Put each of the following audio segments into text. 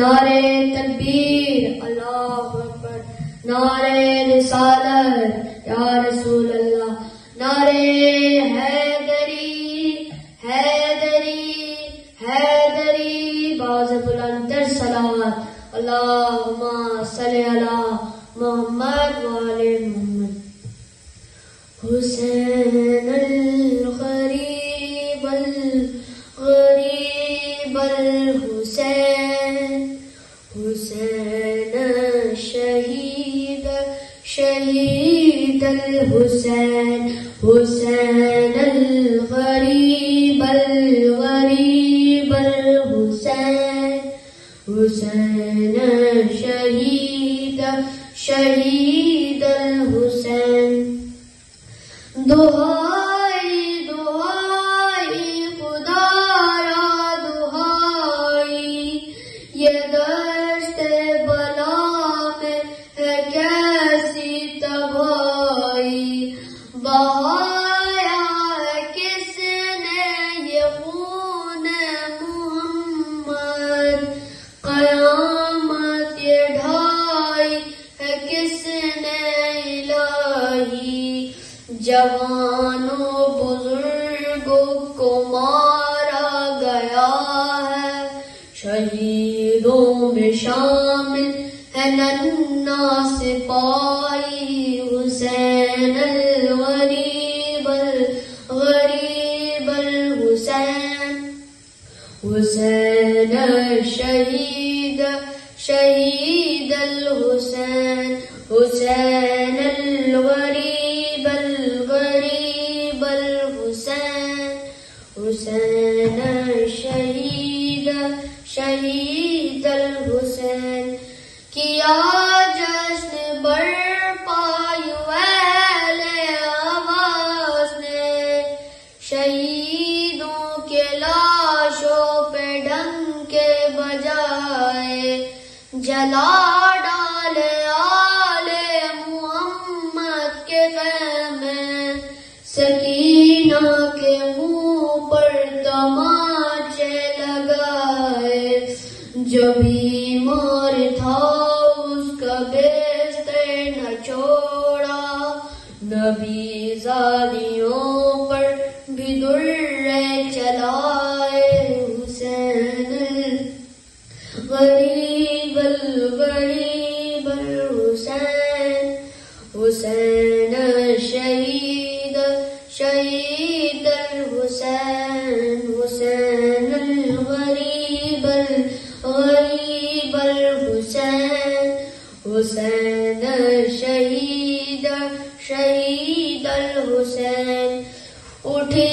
नारे तकबीर अल्लाहु अकबर, नारे रिसालत या रसूल अल्लाह, नारे हैदरी हैदरी हैदरी, बाज़ बुलंदर सलावत, अल्लाहुम्मा सल्ली अला मुहम्मद व आले मुहम्मद। हुसैन अल गरीब अल गरीब अल हुसैन, हुसैन शहीद शहीद अल हुसैन, हुसैन अल गरीब अल गरीब अल हुसैन, हुसैन शहीद शहीद अल हुसैन। दुहाई दुहाई खुदारा दुहाई, ये दश्ते बला में है कैसी तबाही, बहाया है किसने ये खून मुहम्मद, क़यामत ये ढाई है किसने इलाही, जवानों बुजुर्गों को मारा गया है, शहीदों में शामिल है नन्ना सिपाही, हुसैन अल गरीब अल शहीद शहीद अल हुसैन हुसैन अल गरीब अल गरीब अल हुसैन हुसैन शहीद शहीद अल हुसैन किया जश्न बरपायु अहले आवाज़ ने शहीदों के लाशों पे डंके बजाए जला डाले आले मुहम्मद के ख़ैमे सकीना के मुंह पर तमाचे लगाए जो बीमार था उसका बिस्तर न छोड़ा नबी ज़ादियों पर भी दुर्रे चलाए हुसैन गरीब अल हुसैन हुसैन शहीद शहीद अल हुसैन हुसैन अल गरीब अल हुसैन हुसैन शहीद शहीद अल हुसैन उठी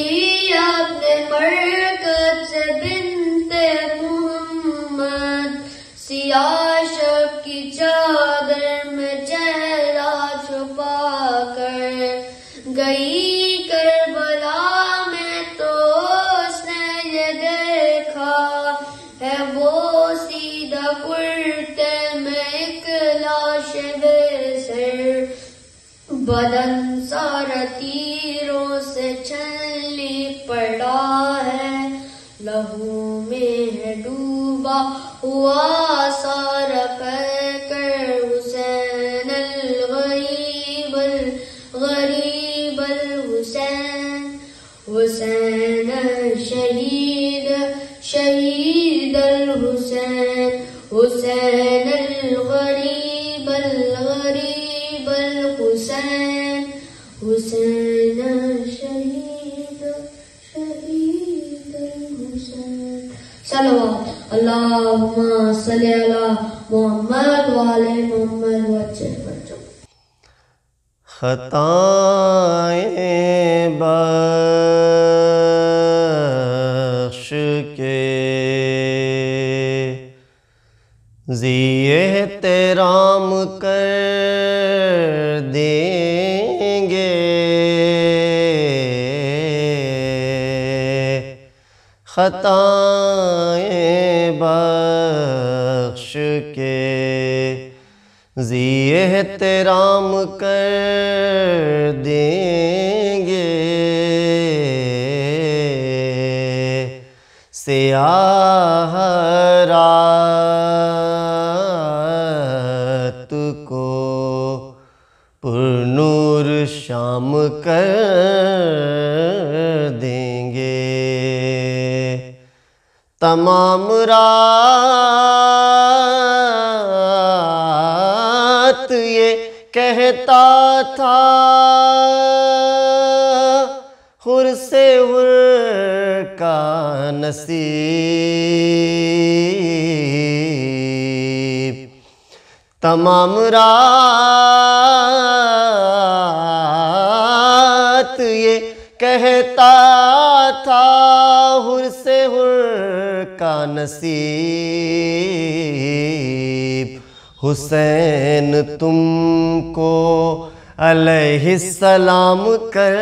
अपने मरकज से बिनते मुहम्मद सियाह शब की चादर में चेहरा छुपा कर गई करबला में तो उसने ये देखा है वो सीधा कुर्ते में एक लाश बेसर बदन सारा तीरों से छलनी पड़ा है लहू में है डूबा हुआ सारा पैकर हुसैन अल गरीब अल हुसैन हुसैन शहीद शहीद अल हुसैन हुसैन अल गरीब अल हुसैन हुसैन शहीद शहीद अल हुसैन सल्लल्लाहु अल्लाहुम्मा सल्ली अला मुहम्मद व आले मुहम्मद वज्जह वज्जह खताएं बख्श के ज़िये एहतराम कर देंगे खताएं बख्श के ज़िये एहतराम कर देंगे सियाह रात को पुरनूर शाम कर देंगे तमाम रात ये कहता था हुर से हुर का नसीब तमाम रात ये कहता था हुर से हुर का नसीब हुसैन तुमको अलैहिस्सलाम कर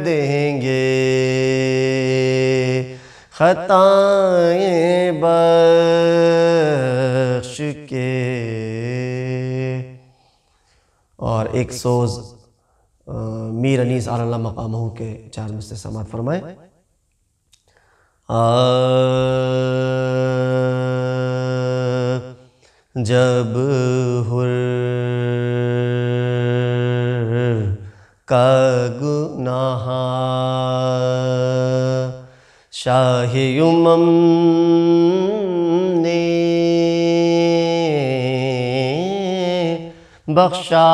देंगे खताएं बख्श के। और एक सोज़ मीर अनीस आला मकामहू के 4 मिसरे समात फरमाए। जब हुर का गुनाह शाही उमम ने बख्शा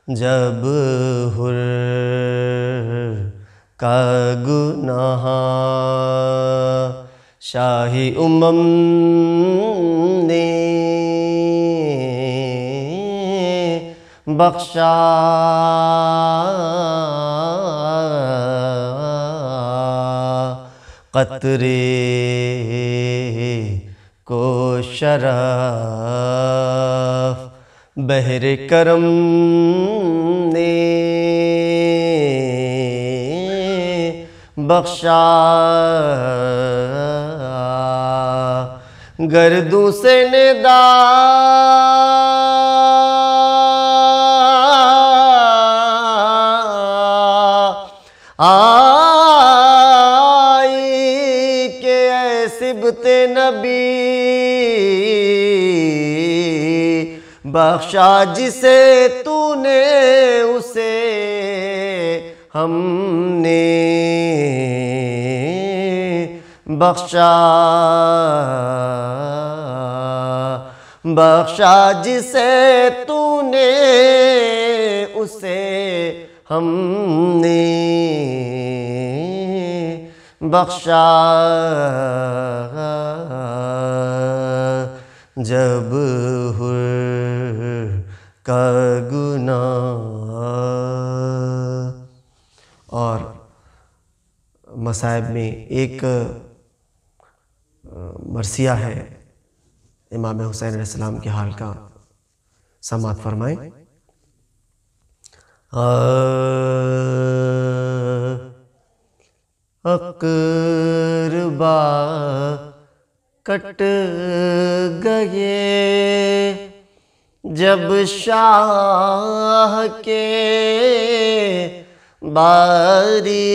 जब हुर का गुनाह शाही उम्मम ने बख्शा। कतरे को शरफ बहरे करम ने बख्शा। गर्दू से निदा आई के सिबते नबी बख्शा। जिसे तूने उसे हमने बख्शा। बख्शा जिसे तूने उसे हमने बख्शा। जब हुर का गुनाह। और मसाइब में एक मरसिया है इमाम हुसैन अलैहिस्सलाम के हाल का, समात फरमाएं। अक़रबा कट गए जब शाह के बारी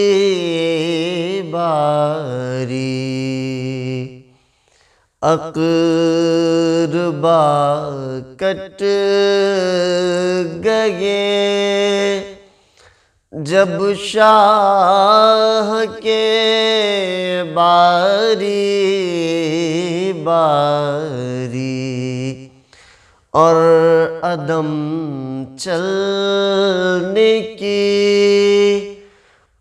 बारी। अक़रबा कट गए जब शाह के बारी बारी। और अदम चलने की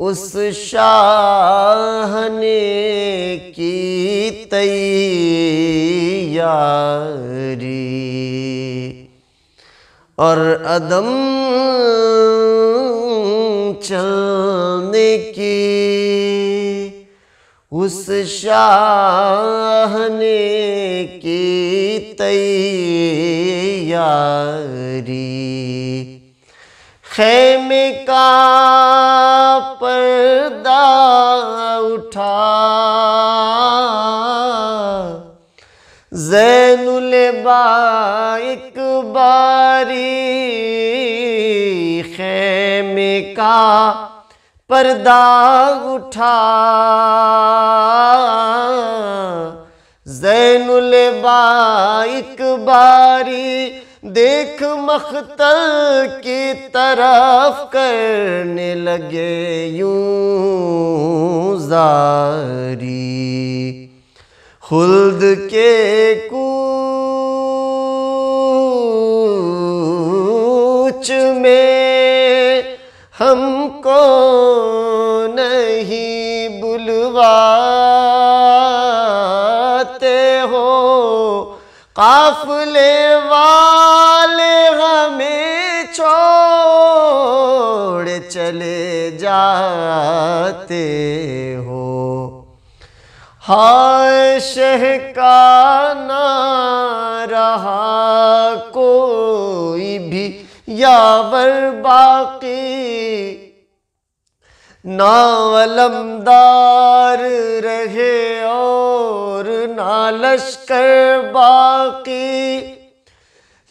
उस शाह ने की तैयारी। और अदम चलने की उस शाह ने की तैयारी। खैमे का पर्दा उठा ज़ैनुल बाइक बारी। खैमे का पर्दा उठा ज़ैनुल बाइक बारी। देख मख्तल की तरफ करने लगे यूं ज़ारी। खुल्द के कूच में हमको नहीं बुलवाते हो। काफिले वाले हमें छोड़ चले जाते हो। हाय शह का ना रहा कोई भी यावर बाकी। ना अलमदार रहे और ना लश्कर बाकी।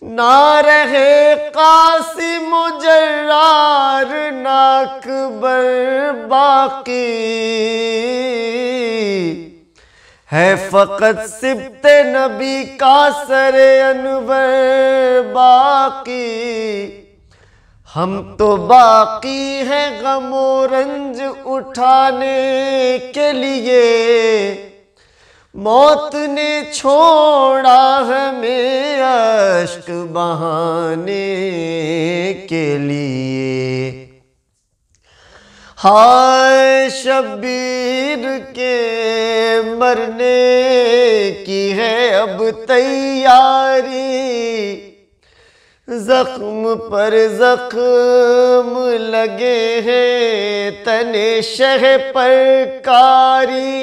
ना रहे कासिम जर्रार ना अकबर बाकी। है फ़कत सिब्ते नबी का सरे अनवर बाकी। हम तो बाकी हैं गमो रंज उठाने के लिए। मौत ने छोड़ा हमें अश्क बहाने के लिए। हाय शब्बीर के मरने की है अब तैयारी, जख्म पर जख्म लगे हैं तने शह पर कारी,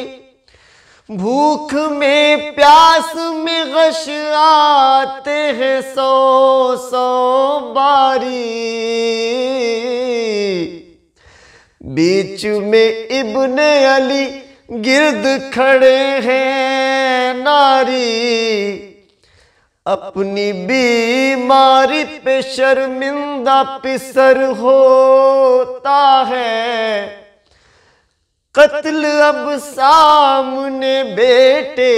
भूख में प्यास में गश आते हैं सौ सौ बारी, बीच में इब्ने अली गिर्द खड़े हैं नारी, अपनी बीमारी पे शर्मिंदा पिसर होता है, कत्ल अब सामने बेटे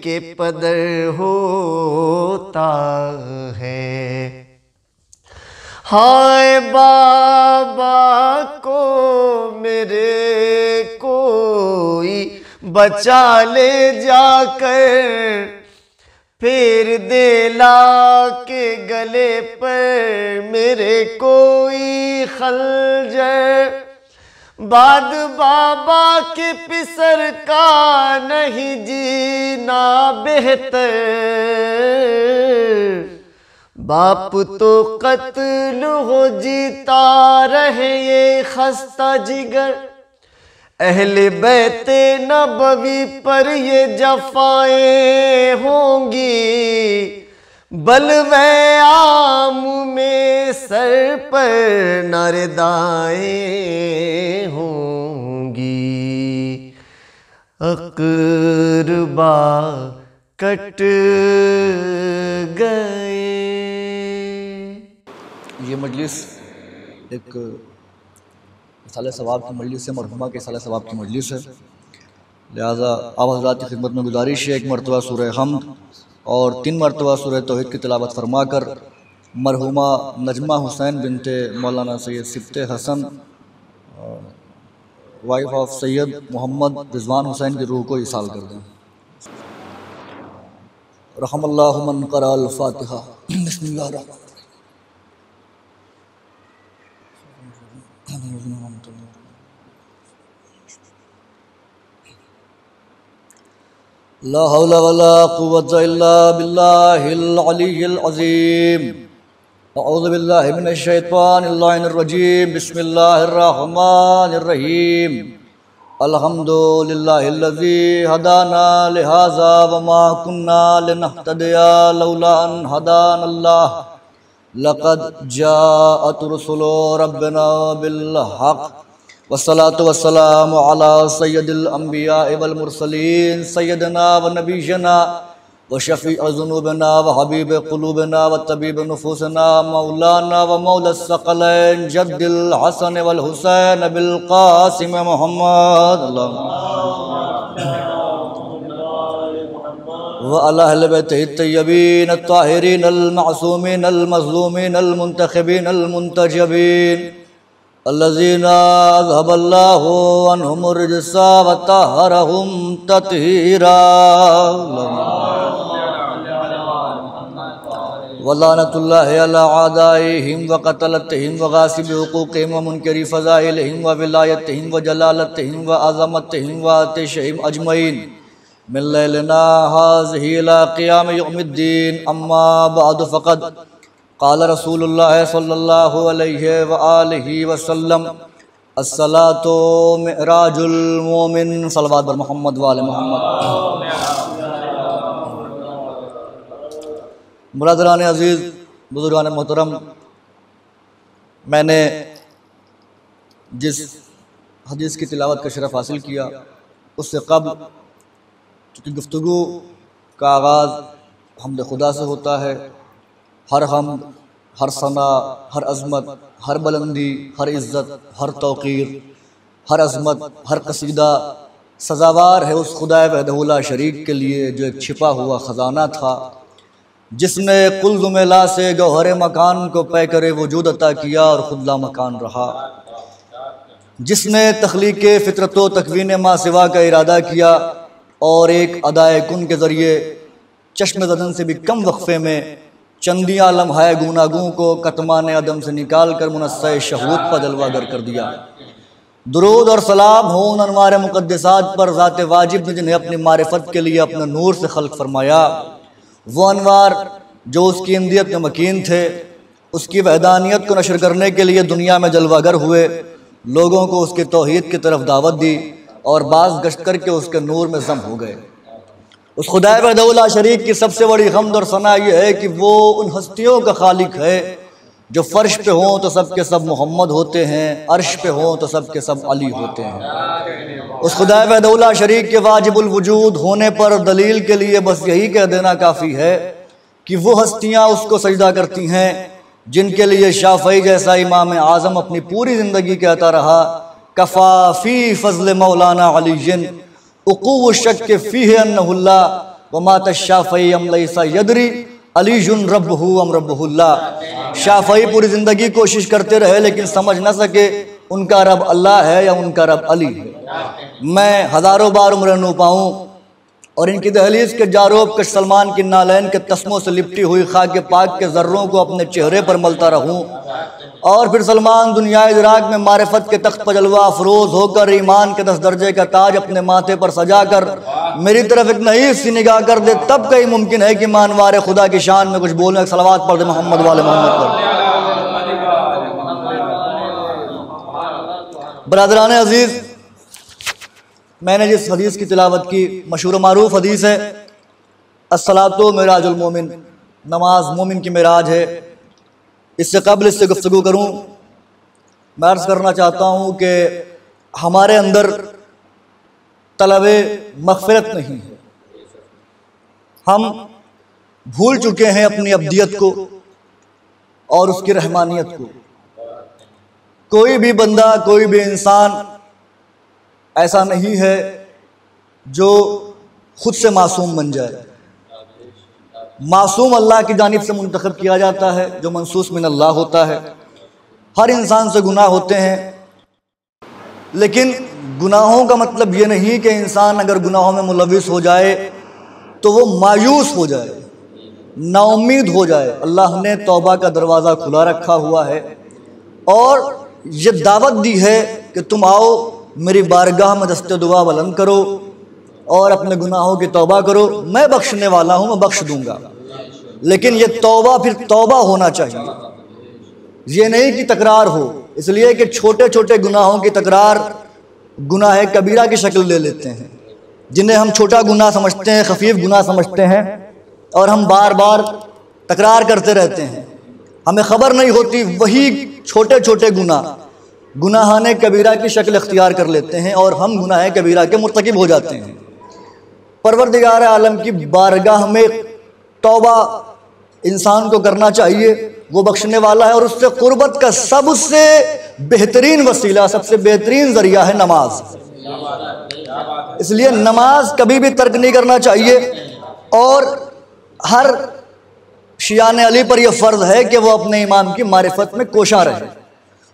के पदर होता है। हाय बाबा को मेरे कोई बचा ले जाकर, फिर दे ला के गले पर मेरे कोई खंजर, बाद बाबा के पिसर का नहीं जीना बेहतर, बाप तो कत्ल हो जीता रहे ये खस्ता जिगर, अहले बैते नबवी पर ये जफाएं होंगी, बलवे आम में सर पर नारेदाएं होंगी, अक़रबा कट गए। ये मजलिस एक साल सवाब की मजलिस है, मरहुमा के साल सवाब की मजलिस है, लिहाजा आप हज़रात की खिदमत में गुजारिश है एक मरतबा सूरह हम्द और 3 मरतबा सूरह तौहीद की तिलावत फरमा कर मरहुमा नजमा हुसैन बिनते मौलाना सैयद सिफ्ते हसन, वाइफ ऑफ सैयद मोहम्मद रिजवान हुसैन की रूह को इसाल कर दें। रहमल्लाहु मन क़रा अल फ़ातिहा। बिस्मिल्लाह। ला हौला वला कुव्वता इल्ला बिल्लाहिल अलिय्यिल अज़ीम। अऊज़ु बिल्लाहि मिनश शैतानिर लाइनिर रजीम। बिस्मिल्लाहिर रहमानिर रहीम। अल्हम्दुलिल्लाहिल्लज़ी हदाना लिहाज़ा वमा कुन्ना लिनहतदिया लौला अन हदानल्लाह। लक़द जाअत रुसुलु रब्बिना बिल हक़ वस्सलातु वस्सलामु अला सय्यदिल अंबिया वल मुरसलीन सय्यदना व नबीना व शफ़ीअ ज़ुनूबिना व हबीब क़ुलूबिना व तबीब नुफूसिना मौलाना व मौला सकलैन जद्दिल हसन वल हुसैन बिल क़ासिम मुहम्मद व अला अहले बैतिही तय्यबीन अत्ताहिरीन अल मासूमीन अल मज़लूमीन अल मुंतखबीन अल मुंतजबीन अल्लज़ीना अज़हबल्लाहु अन्हुमुर रिज्सा व तहहरहुम तत्हीरा। व लानतुल्लाहि अला आदाइहिम व क़तलतिहिम व गासिबि हुक़ूक़िहिम व मुनकिरी फ़ज़ाइलिहिम व विलायतिहिम व जलालतिहिम व अज़मतिहिम व आतिशिहिम अजमईन मिन लैलिना हाज़िही इला क़ियाम यौमिद्दीन। अम्मा बअद फ़क़द क़ाल रसूलुल्लाह सल्लल्लाहु अलैहि व आलिहि वसल्लम अस्सलातु मिअराजुल मोमिन। सल्लल्लाहु अलैहि मोहम्मद व आले मोहम्मद। मुरादरान अज़ीज़, बुज़ुर्गान मोहतरम, मैंने जिस हदीस की तिलावत का शरफ़ हासिल किया उससे क़ब्ल चूँकि गुफ्तगू का आगाज़ हम्द खुदा से होता है, हर हमद, हर सना, हर अज़मत, हर बुलंदी, हर इज़्ज़त, हर तौक़ीर, हर अज़मत, हर कसीदा सज़ावार है उस खुदा वहदहू ला शरीक के लिए जो एक छिपा हुआ ख़जाना था, जिसने कुल ज़ुमेला से गौहर मकान को पैकर वजूद अता किया और खुद ला मकान रहा, जिसने तख्लीक़ फ़ितरत व तकवीन मा सिवा का इरादा किया और एक अदाए कुन के ज़रिए चश्म ज़दन से भी कम वक्फ़े में चंदियाँ लम्हाए गूनागूं को कतमान अदम से निकाल कर मुनस्से शहूद पर जलवागर कर दिया। दुरूद और सलाम हो उन अनवार मुक़द्दसात पर ज़ात वाजिब ने जिन्हें अपनी मारिफत के लिए अपने नूर से खल्क़ फरमाया। वो अनवार जो उसकी इंदियत में मकीन थे, उसकी वहदानियत को नशर करने के लिए दुनिया में जलवागर हुए, लोगों को उसके तौहीद की तरफ दावत दी और बाज़ गश्त करके उसके नूर में ज़म हो गए। उस खुदा वहदहुल्ला शरीक की सबसे बड़ी हम्द और सना यह है कि वो उन हस्तियों का खालिक है जो फ़र्श पे हों तो सब के सब मोहम्मद होते हैं, अर्श पे हों तो सब के सब अली होते हैं। उस खुदा वहदहुल्ला शरीक के वाजिबुल वजूद होने पर दलील के लिए बस यही कह देना काफ़ी है कि वो हस्तियाँ उसको सजदा करती हैं जिनके लिए शाफ़ई जैसा इमाम आज़म अपनी पूरी ज़िंदगी कहता रहा, कफ़ाफ़ी फ़ज़ल मौलाना अलीयन उक़ूव शक्क फ़ीह अन्नहुल्ला व मात शाफ़ई अम लैसा यदरी अलीजुन रब्बहु अम रब्बहुल्ला। शाफ़ई पूरी ज़िंदगी कोशिश करते रहे लेकिन समझ न सके उनका रब अल्लाह है या उनका रब अली है। मैं हज़ारों बार उम्र नू पाऊँ और इनकी दहलीज़ के जारोब के सलमान की नालैन के तस्मों से लिपटी हुई खाक पाक के ज़र्रों को अपने चेहरे पर मलता रहूँ और फिर सलमान दुनिया इदराक में मारिफत के तख्त पर जलवा अफरोज़ होकर ईमान के 10 दर्जे का ताज अपने माथे पर सजा कर मेरी तरफ एक नई सी निगाह कर दे, तब कहीं मुमकिन है कि मानवार खुदा की शान में कुछ बोलने सलावत पढ़ दे मोहम्मद वाले मोहम्मद पर। बरादरान अजीज़, मैंने जिस हदीस की तिलावत की मशहूर मारूफ हदीस है अस्सलातु मिराजुल मोमिन, नमाज मोमिन की मिराज है। इससे कबल इससे गुफ्तगू करूँ, मैं अर्ज़ करना चाहता हूँ कि हमारे अंदर तलबे मग़फ़िरत नहीं है। हम भूल चुके हैं अपनी अब्दियत को और उसकी रहमानियत को। कोई भी बंदा, कोई भी इंसान ऐसा नहीं है जो खुद से मासूम बन जाए। मासूम अल्लाह की जानिब से मुंतखब किया जाता है जो मंसूस मिन अल्लाह होता है। हर इंसान से गुनाह होते हैं, लेकिन गुनाहों का मतलब ये नहीं कि इंसान अगर गुनाहों में मुलविस हो जाए तो वो मायूस हो जाए, नाउम्मीद हो जाए। अल्लाह ने तौबा का दरवाज़ा खुला रखा हुआ है और ये दावत दी है कि तुम आओ मेरी बारगाह में दस्ते दुआ बुलंद करो और अपने गुनाहों की तौबा करो, मैं बख्शने वाला हूँ, मैं बख्श दूंगा। लेकिन ये तौबा फिर तौबा होना चाहिए, ये नहीं कि तकरार हो। इसलिए कि छोटे छोटे गुनाहों की तकरार गुनाह कबीरा की शक्ल ले लेते हैं, जिन्हें हम छोटा गुनाह समझते हैं, खफीफ गुनाह समझते हैं और हम बार बार तकरार करते रहते हैं। हमें ख़बर नहीं होती वही छोटे छोटे गुनाहाने कबीरा की शक्ल इख्तियार कर लेते हैं और हम गुनाह कबीरा के मुर्तकिब हो जाते हैं। परवरदिगार आलम की बारगाह में तौबा इंसान को करना चाहिए, वो बख्शने वाला है और उससे क़ुर्बत का सबसे बेहतरीन वसीला, सबसे बेहतरीन ज़रिया है नमाज। इसलिए नमाज कभी भी तर्क नहीं करना चाहिए और हर शियान अली पर यह फ़र्ज़ है कि वो अपने इमाम की मारिफत में कोशा रहे,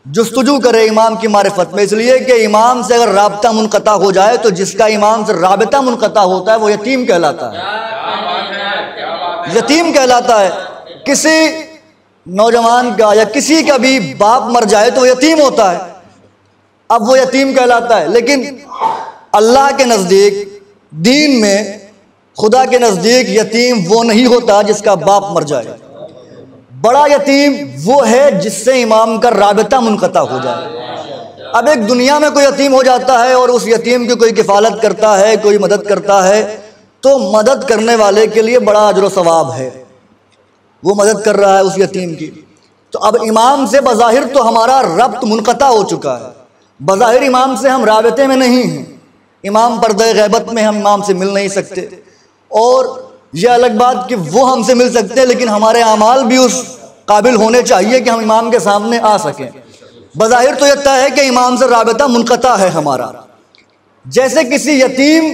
जुस्तजू करे इमाम की मारिफत में। इसलिए कि इमाम से अगर राबता मुनक़ता हो जाए तो जिसका इमाम से राबता मुनक़ता होता है वो यतीम कहलाता है, यतीम कहलाता है। किसी नौजवान का या किसी का भी बाप मर जाए तो वो यतीम होता है, अब वो यतीम कहलाता है। लेकिन अल्लाह के नज़दीक, दीन में, खुदा के नज़दीक यतीम वो नहीं होता जिसका बाप मर जाए। बड़ा यतीम वो है जिससे इमाम का राबता मुनक़ता हो जाए। अब एक दुनिया में कोई यतीम हो जाता है और उस यतीम की कोई किफ़ालत करता है, कोई मदद करता है, तो मदद करने वाले के लिए बड़ा अजर व सवाब है, वो मदद कर रहा है उस यतीम की। तो अब इमाम से बज़ाहिर तो हमारा रब्त मुनक़ता हो चुका है, बज़ाहिर इमाम से हम राबते में नहीं हैं, इमाम पर्दे गैबत में हम इमाम से मिल नहीं सकते। और यह अलग बात कि वो हमसे मिल सकते हैं, लेकिन हमारे आमाल भी उस काबिल होने चाहिए कि हम इमाम के सामने आ सकें। बज़ाहिर तो यह तय है कि इमाम से राबता मुनक़ता है हमारा। जैसे किसी यतीम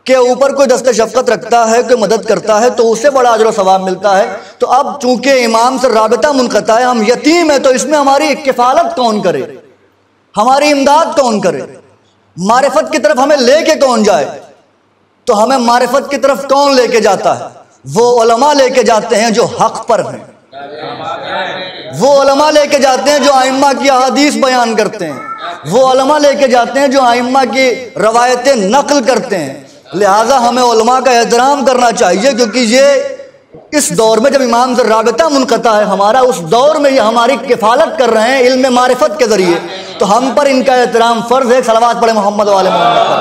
के ऊपर कोई दस्ते शफ़क़त रखता है, कोई मदद करता है, तो उसे बड़ा अजर सवाब मिलता है। तो अब चूँकि इमाम से राबता मुनक़ता है, हम यतीम है, तो इसमें हमारी किफ़ालत कौन करे, हमारी इमदाद कौन करे, मारिफत की तरफ हमें लेके कौन जाए? तो हमें मारिफत की तरफ कौन लेके जाता है? वो उलमा लेके जाते हैं जो हक़ पर हैं, वो उलमा लेके जाते हैं जो आइम्मा की अहादीस बयान करते हैं, वो उलमा लेके जाते हैं जो आइम्मा की रवायतें नकल करते हैं। लिहाजा हमें उलमा का एहतराम करना चाहिए, क्योंकि ये इस दौर में जब इमाम से राबिता मुनक़ता है हमारा, उस दौर में ये हमारी किफ़ालत कर रहे हैं इल्म मारिफत के ज़रिए, तो हम पर इनका एहतराम फ़र्ज़ है। सलावत पढ़े मोहम्मद वाले मोहम्मद।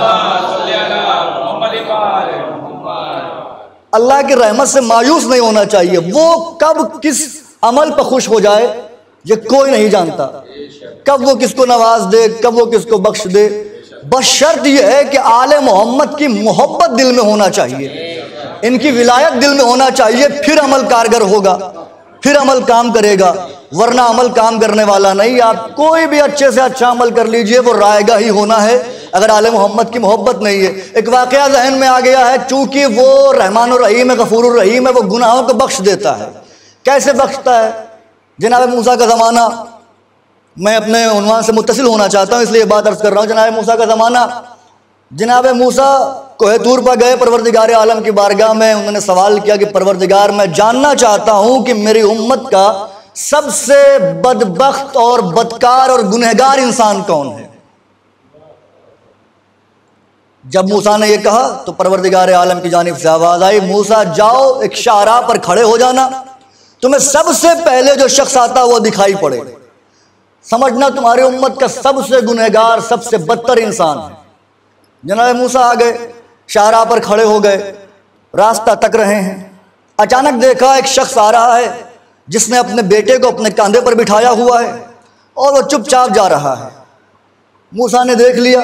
अल्लाह की रहमत से मायूस नहीं होना चाहिए। वो कब किस अमल पर खुश हो जाए ये कोई नहीं जानता, कब वो किसको नवाज दे, कब वो किसको बख्श दे। बस शर्त यह है कि आले मोहम्मद की मोहब्बत दिल में होना चाहिए, इनकी विलायत दिल में होना चाहिए, फिर अमल कारगर होगा, फिर अमल काम करेगा, वरना अमल काम करने वाला नहीं। आप कोई भी अच्छे से अच्छा अमल कर लीजिए, वो रायगा ही होना है अगर आले मोहम्मद की मोहब्बत नहीं है। एक वाक़या जहन में आ गया है, चूँकि वो रहमानुर रहीम है, गफूरुर रहीम है, वो गुनाहों को बख्श देता है। कैसे बख्शता है? जनाब मूसा का ज़माना, मैं अपने उन्वान से मुत्तसिल होना चाहता हूँ इसलिए ये बात अर्ज़ कर रहा हूँ। जनाब मूसा का ज़माना, जनाब मूसा कोहे तूर पर गए परवरदिगार आलम की बारगाह में। उन्होंने सवाल किया कि परवरदिगार, मैं जानना चाहता हूँ कि मेरी उम्मत का सबसे बदबख्त और बदकार और गुनहगार इंसान कौन है। जब मूसा ने यह कहा तो परवरदिगार आलम की जानिब से आवाज़ आई, मूसा जाओ, एक शाहराह पर खड़े हो जाना, तुम्हें सबसे पहले जो शख्स आता वो दिखाई पड़े, समझना तुम्हारी उम्मत का सबसे गुनहगार, सबसे बदतर इंसान है। जनाब मूसा आ गए, शाहराह पर खड़े हो गए, रास्ता तक रहे हैं। अचानक देखा एक शख्स आ रहा है जिसने अपने बेटे को अपने कंधे पर बिठाया हुआ है और वो चुपचाप जा रहा है। मूसा ने देख लिया,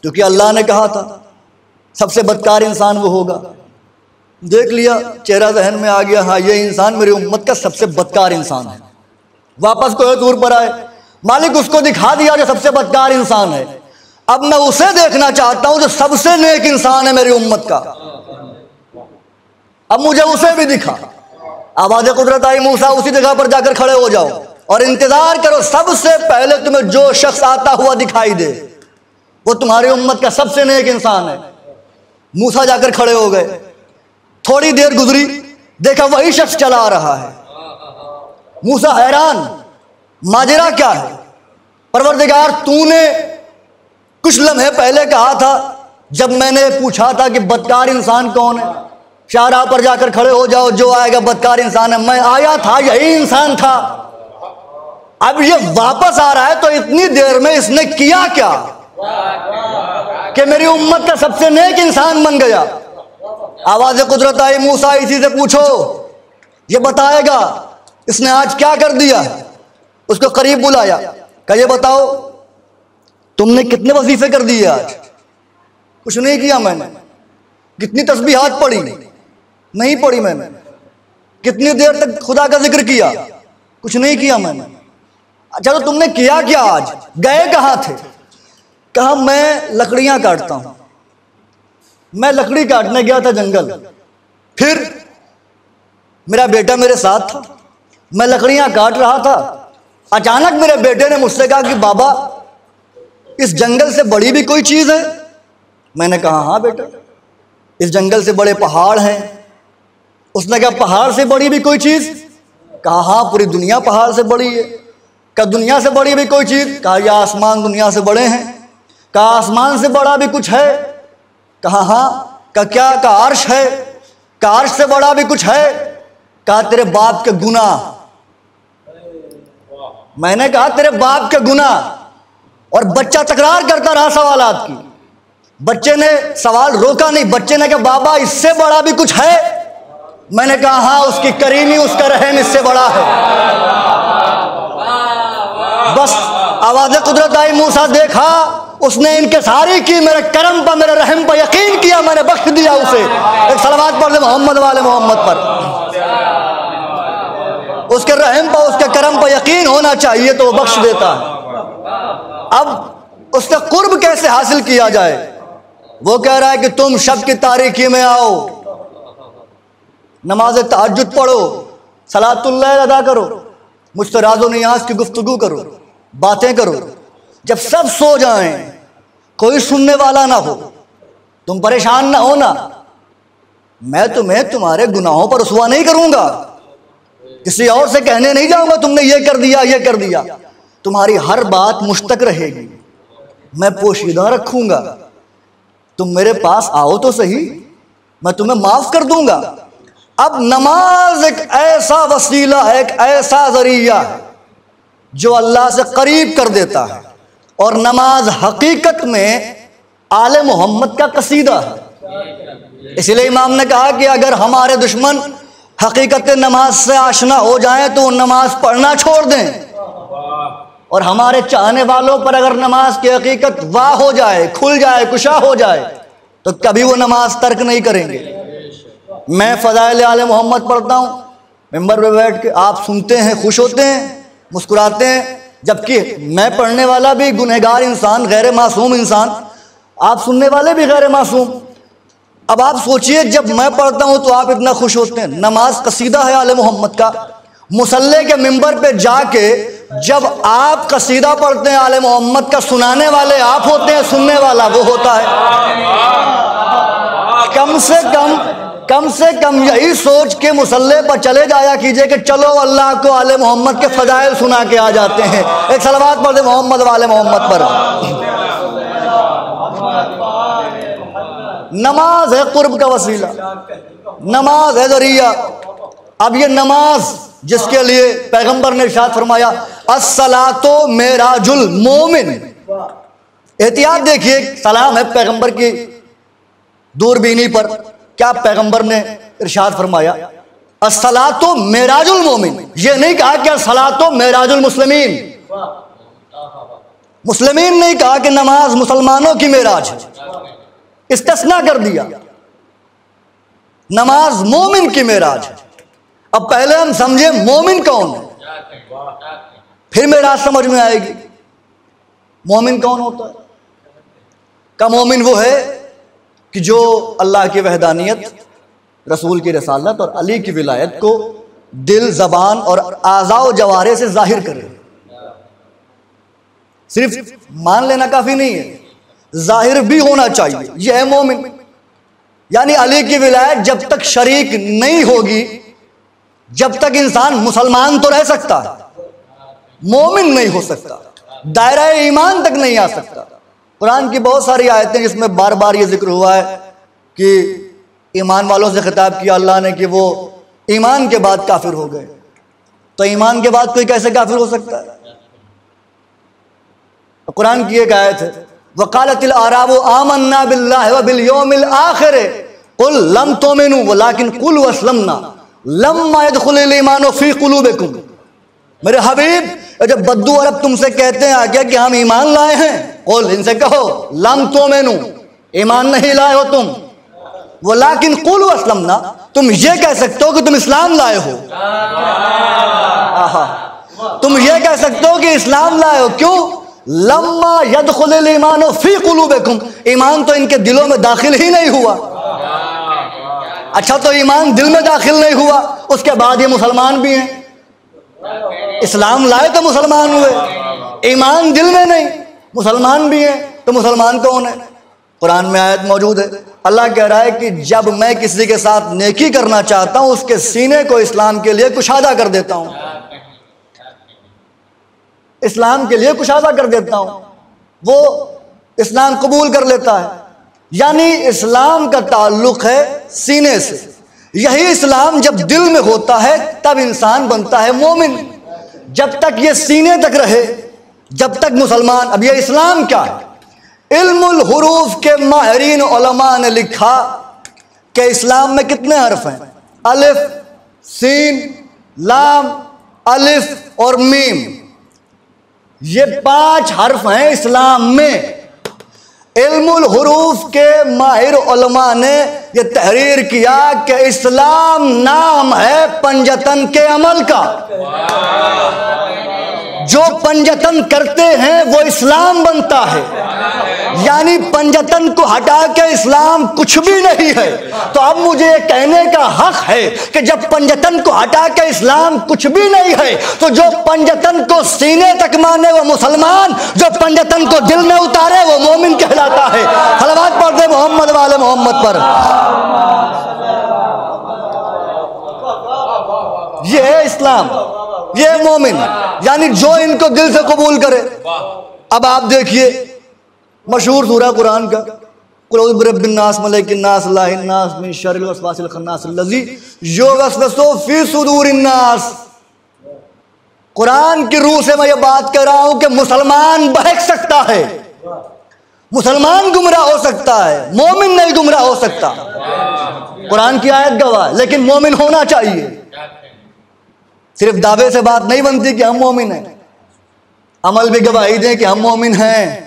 क्योंकि अल्लाह ने कहा था सबसे बदकार इंसान वो होगा। देख लिया, चेहरा जहन में आ गया, हाँ ये इंसान मेरी उम्मत का सबसे बदकार इंसान है। वापस कोहे तूर पर आए, मालिक उसको दिखा दिया जो सबसे बदकार इंसान है। अब मैं उसे देखना चाहता हूं जो सबसे नेक इंसान है मेरी उम्मत का। अब मुझे उसे भी दिखा। आवाज़ कुदरत आई, मूसा उसी जगह पर जाकर खड़े हो जाओ और इंतजार करो, सबसे पहले तुम्हें जो शख्स आता हुआ दिखाई दे वो तुम्हारी उम्मत का सबसे नेक इंसान है। मूसा जाकर खड़े हो गए। थोड़ी देर गुजरी, देखा वही शख्स चला आ रहा है। मूसा हैरान, माजरा क्या है? परवरदिगार, तूने कुछ लम्हे पहले कहा था जब मैंने पूछा था कि बदकार इंसान कौन है, शाहराह पर जाकर खड़े हो जाओ, जो आएगा बदकार इंसान है। मैं आया था, यही इंसान था। अब ये वापस आ रहा है, तो इतनी देर में इसने किया क्या कि मेरी उम्मत का सबसे नेक इंसान बन गया। आवाज़ कुदरत आई, मूसा इसी से पूछो, ये बताएगा इसने आज क्या कर दिया। उसको करीब बुलाया, कहा ये बताओ तुमने कितने वजीफे कर दिए आज? कुछ नहीं किया मैंने। कितनी तस्बीहात पढ़ी? नहीं पढ़ी मैंने। कितनी देर तक खुदा का जिक्र किया? कुछ नहीं किया मैंने। अच्छा तो तुमने किया क्या आज? गए कहाँ थे? कहा मैं लकड़ियां काटता हूं। मैं लकड़ी काटने गया था जंगल, फिर मेरा बेटा मेरे साथ था, मैं लकड़ियां काट रहा था। अचानक मेरे बेटे ने मुझसे कहा कि बाबा इस जंगल से बड़ी भी कोई चीज़ है? मैंने कहा हाँ बेटा, इस जंगल से बड़े पहाड़ हैं। उसने कहा पहाड़ से बड़ी भी कोई चीज़? कहा हाँ, पूरी दुनिया पहाड़ से बड़ी है। कहा दुनिया से बड़ी भी कोई चीज़? कहा यह आसमान दुनिया से बड़े हैं। कहा आसमान से बड़ा भी कुछ है? कहा हाँ। कहा क्या? कहा अर्श है। कहा अर्श से बड़ा भी कुछ है? कहा तेरे बाप के गुनाह। मैंने कहा तेरे बाप के गुनाह। और बच्चा तकरार करता रहा सवालात की। बच्चे ने सवाल रोका नहीं, बच्चे ने कहा बाबा इससे बड़ा भी कुछ है? मैंने कहा हाँ, उसकी करीमी, उसका रहम इससे बड़ा है। बस आवाज़ कुदरत आई, मूसा देखा, उसने इनके सारी की, मेरे करम पर, मेरे रहम पर यकीन किया, मैंने बख्श दिया उसे। एक सलावत पढ़ दे मोहम्मद वाले मोहम्मद पर। उसके रहम पर, उसके करम पर यकीन होना चाहिए तो वो बख्श देता है। अब उसका कुर्ब कैसे हासिल किया जाए? वो कह रहा है कि तुम शब की तारीकी में आओ, नमाज तहज्जुद पढ़ो, सलातुल लैल अदा करो, मुझसे राज़ो नियाज़ की गुफ्तगू करो, बातें करो। जब सब सो जाएं, कोई सुनने वाला ना हो, तुम परेशान ना हो ना, मैं तुम्हें तुम्हारे गुनाहों पर रुसवा नहीं करूंगा, किसी और से कहने नहीं जाऊंगा तुमने ये कर दिया, ये कर दिया। तुम्हारी हर बात मुश्तक रहेगी, मैं पोशीदा रखूंगा, तुम मेरे पास आओ तो सही, मैं तुम्हें माफ कर दूंगा। अब नमाज एक ऐसा वसीला है, एक ऐसा जरिया है जो अल्लाह से करीब कर देता है, और नमाज हकीकत में आले मोहम्मद का कसीदा है। इसलिए इमाम ने कहा कि अगर हमारे दुश्मन हकीकत नमाज से आशना हो जाएं तो नमाज पढ़ना छोड़ दें, और हमारे चाहने वालों पर अगर नमाज की हकीकत वाह हो जाए, खुल जाए, कुशा हो जाए, तो कभी वो नमाज तर्क नहीं करेंगे। मैं फ़ज़ाइल आले मोहम्मद पढ़ता हूँ, मिंबर पे बैठ के आप सुनते हैं, खुश होते हैं, मुस्कुराते हैं, जबकि मैं पढ़ने वाला भी गुनहगार इंसान, गैर मासूम इंसान, आप सुनने वाले भी गैर मासूम। अब आप सोचिए, जब मैं पढ़ता हूँ तो आप इतना खुश होते हैं। नमाज कसीदा है आले मोहम्मद का। मुसल्ले के मिंबर पे जाके जब आप कसीदा पढ़ते हैं आले मोहम्मद का, सुनाने वाले आप होते हैं, सुनने वाला वो होता है। कम से कम यही सोच के मुसल्ले पर चले जाया कीजिए कि चलो अल्लाह को आले मोहम्मद के फजाइल सुना के आ जाते हैं। एक सलवात पढ़ दे मोहम्मद वाले मोहम्मद पर। नमाज है कुर्ब का वसीला, नमाज है जरिया। अब ये नमाज जिसके लिए पैगंबर ने इरशाद फरमाया अस्सलातो मेराजुल मोमिन, एहतियात देखिए, सलाम है पैगंबर की दूरबीनी पर। क्या पैगंबर ने इरशाद फरमाया? अस्सलातो मेराजुल मोमिन। ये नहीं कहा कि अस्सलातो मेराजुल मुस्लिमीन। मुस्लिमीन नहीं कहा कि नमाज मुसलमानों की मेराज है, इस्तिस्ना कर दिया। नमाज मोमिन की मेराज है। अब पहले हम समझे मोमिन कौन है, फिर मेराज समझ में आएगी। मोमिन कौन होता है? का मोमिन वो है कि जो अल्लाह की वहदानियत, रसूल की रसालत और अली की विलायत को दिल, जबान और आज़ाओ जवारे से जाहिर करे। सिर्फ मान लेना काफी नहीं है, जाहिर भी होना चाहिए। यह है मोमिन। यानी अली की विलायत जब तक शरीक नहीं होगी, जब तक इंसान मुसलमान तो रह सकता है, मोमिन नहीं हो सकता, दायरा ईमान तक नहीं आ सकता। कुरान की बहुत सारी आयतें जिसमें बार बार ये जिक्र हुआ है कि ईमान वालों से खिताब किया अल्लाह ने कि वो ईमान के बाद काफिर हो गए। तो ईमान के बाद कोई कैसे काफिर हो सकता है? कुरान की एक आयत है, वकालतिल आराबु आमन्ना बिल्लाहि व बिल यौमिल आखिर कुल लम तुमिनु वलाकिन कुल वस्लमना लम्मा यदखुलुल ईमानु फी कुलूबिकुम। मेरे हबीब, जब बद्दू अरब तुमसे कहते हैं आगे कि हम ईमान लाए हैं, कुल इनसे कहो लम तुमिनु, ईमान नहीं लाए हो तुम, वलाकिन कुल वस्लमना, तुम ये कह सकते हो कि तुम इस्लाम लाए हो। तुम ये कह सकते हो कि इस्लाम लाए हो। क्यों? लम्मा यदखुलुल ईमानु फी कुलूबिकुम, ईमान तो इनके दिलों में दाखिल ही नहीं हुआ। अच्छा, तो ईमान दिल में दाखिल नहीं हुआ, उसके बाद ये मुसलमान भी हैं। इस्लाम लाए तो मुसलमान हुए, ईमान दिल में नहीं, मुसलमान भी हैं, तो मुसलमान कौन है? कुरान में आयत मौजूद है, अल्लाह कह रहा है कि जब मैं किसी के साथ नेकी करना चाहता हूं, उसके सीने को इस्लाम के लिए कुशादा कर देता हूं, इस्लाम के लिए कुशादा कर देता हूं, वो इस्लाम कबूल कर लेता है। यानी इस्लाम का ताल्लुक है सीने से। यही इस्लाम जब दिल में होता है तब इंसान बनता है मोमिन। जब तक ये सीने तक रहे, जब तक मुसलमान। अब ये इस्लाम क्या है? इल्मुल हुरूफ के माहिरीन उलमा ने लिखा कि इस्लाम में कितने हर्फ हैं? अलिफ, सीन, लाम, अलिफ और मीम। ये 5 हर्फ हैं इस्लाम में। इल्मुल हुरूफ के माहिर उलमा ने यह तहरीर किया कि इस्लाम नाम है पंजतन के अमल का। जो पंजतन करते हैं वो इस्लाम बनता है। यानी पंजतन को हटा के इस्लाम कुछ भी नहीं है। तो अब मुझे कहने का हक है कि जब पंजतन को हटा के इस्लाम कुछ भी नहीं है, तो जो पंजतन को सीने तक माने वो मुसलमान, जो पंजतन को दिल में उतारे वो मोमिन कहलाता है। सलावत पढ़ दे मोहम्मद वाले मोहम्मद पर। ये है इस्लाम, ये मोमिन, यानी जो इनको दिल से कबूल करे। अब आप देखिए, मशहूर सूरा कुरान का, कुल औज़ु बिरब्बिन्नास मलिकिन्नास इलाहिन्नास मिन शर्रिल वसवासिल खन्नास अल्लज़ी युवस्विसु फी सुदूरिन्नास। कुरान की रूह से मैं ये बात कर रहा हूं कि मुसलमान बहक सकता है, मुसलमान गुमराह हो सकता है, मोमिन नहीं गुमराह हो सकता। कुरान की आयत गवाह, लेकिन मोमिन होना चाहिए। सिर्फ दावे से बात नहीं बनती कि हम मोमिन हैं, अमल भी गवाही दें कि हम मोमिन हैं।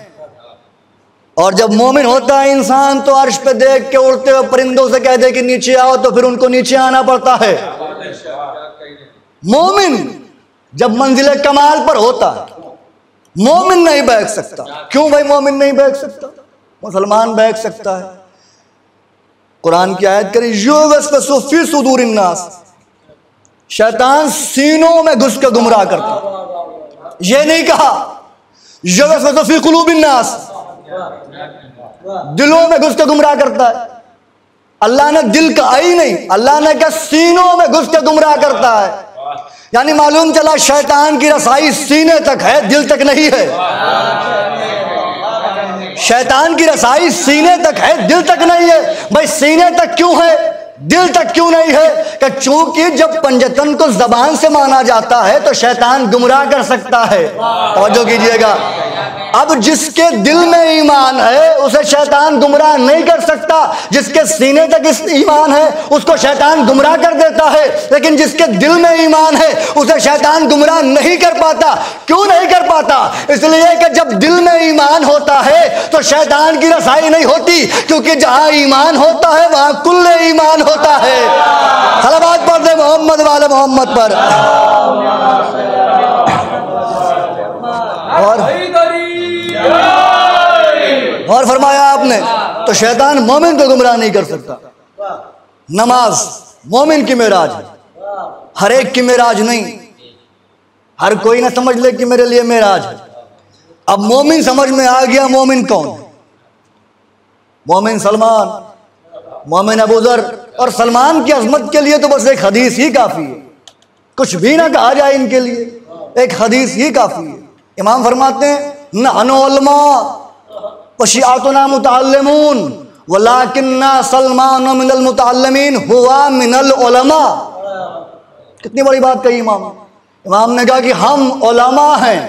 और जब मोमिन होता है इंसान तो अर्श पे देख के उड़ते हुए परिंदों से कह दे कि नीचे आओ, तो फिर उनको नीचे आना पड़ता है। मोमिन जब मंजिल कमाल पर होता है, मोमिन नहीं बैठ सकता। क्यों भाई मोमिन नहीं बैठ सकता? मुसलमान बैठ सकता है। कुरान की आयत करी युवस्विसु फी सुदूरिन्नास, शैतान सीनों में घुस के गुमराह करता। ये नहीं कहा युवस्विसु फी कुलूबिन्नास, दिलों में घुस के गुमराह करता है। अल्लाह ने दिल कहा ही नहीं, अल्लाह ने कहा सीनों में घुस के गुमराह करता है। यानी मालूम चला शैतान की रसाई सीने तक है, दिल तक नहीं है। शैतान की रसाई सीने तक है, दिल तक नहीं है। भाई सीने तक क्यों है, दिल तक क्यों नहीं है? कि चूंकि जब पंजतन को जबान से माना जाता है तो शैतान गुमराह कर सकता है। तवज्जो कीजिएगा, अब जिसके दिल में ईमान है उसे शैतान गुमराह नहीं कर सकता। जिसके सीने तक इस ईमान है उसको शैतान गुमराह कर देता है, लेकिन जिसके दिल में ईमान है उसे शैतान गुमराह नहीं कर पाता। क्यों नहीं कर पाता? इसलिए कि जब दिल में ईमान होता है तो शैतान की रसाई नहीं होती, क्योंकि जहां ईमान होता है वहां कुल्ले ईमान होता है। सलावत पढ़ दे मोहम्मद वाले मोहम्मद पर। और फरमाया आपने तो शैतान मोमिन को गुमराह नहीं कर सकता। नमाज मोमिन की मेराज है, हर एक की मेराज नहीं। हर कोई ना समझ ले कि मेरे लिए मेराज है। अब मोमिन समझ में आ गया मोमिन कौन है। मोमिन सलमान, मोमिन अबू ज़र। और सलमान की अजमत के लिए तो बस एक हदीस ही काफी है, कुछ भी ना कहा जाए इनके लिए, एक हदीस ही काफी है। इमाम फरमाते हैं नहनु उलमा व शिआतुना मुतअल्लिमून वलाकिन्ना सलमान मिनल मुतअल्लिमीन हुआ मिनल उलमा। कितनी बड़ी बात कही इमाम। इमाम ने कहा कि हम उलमा हैं,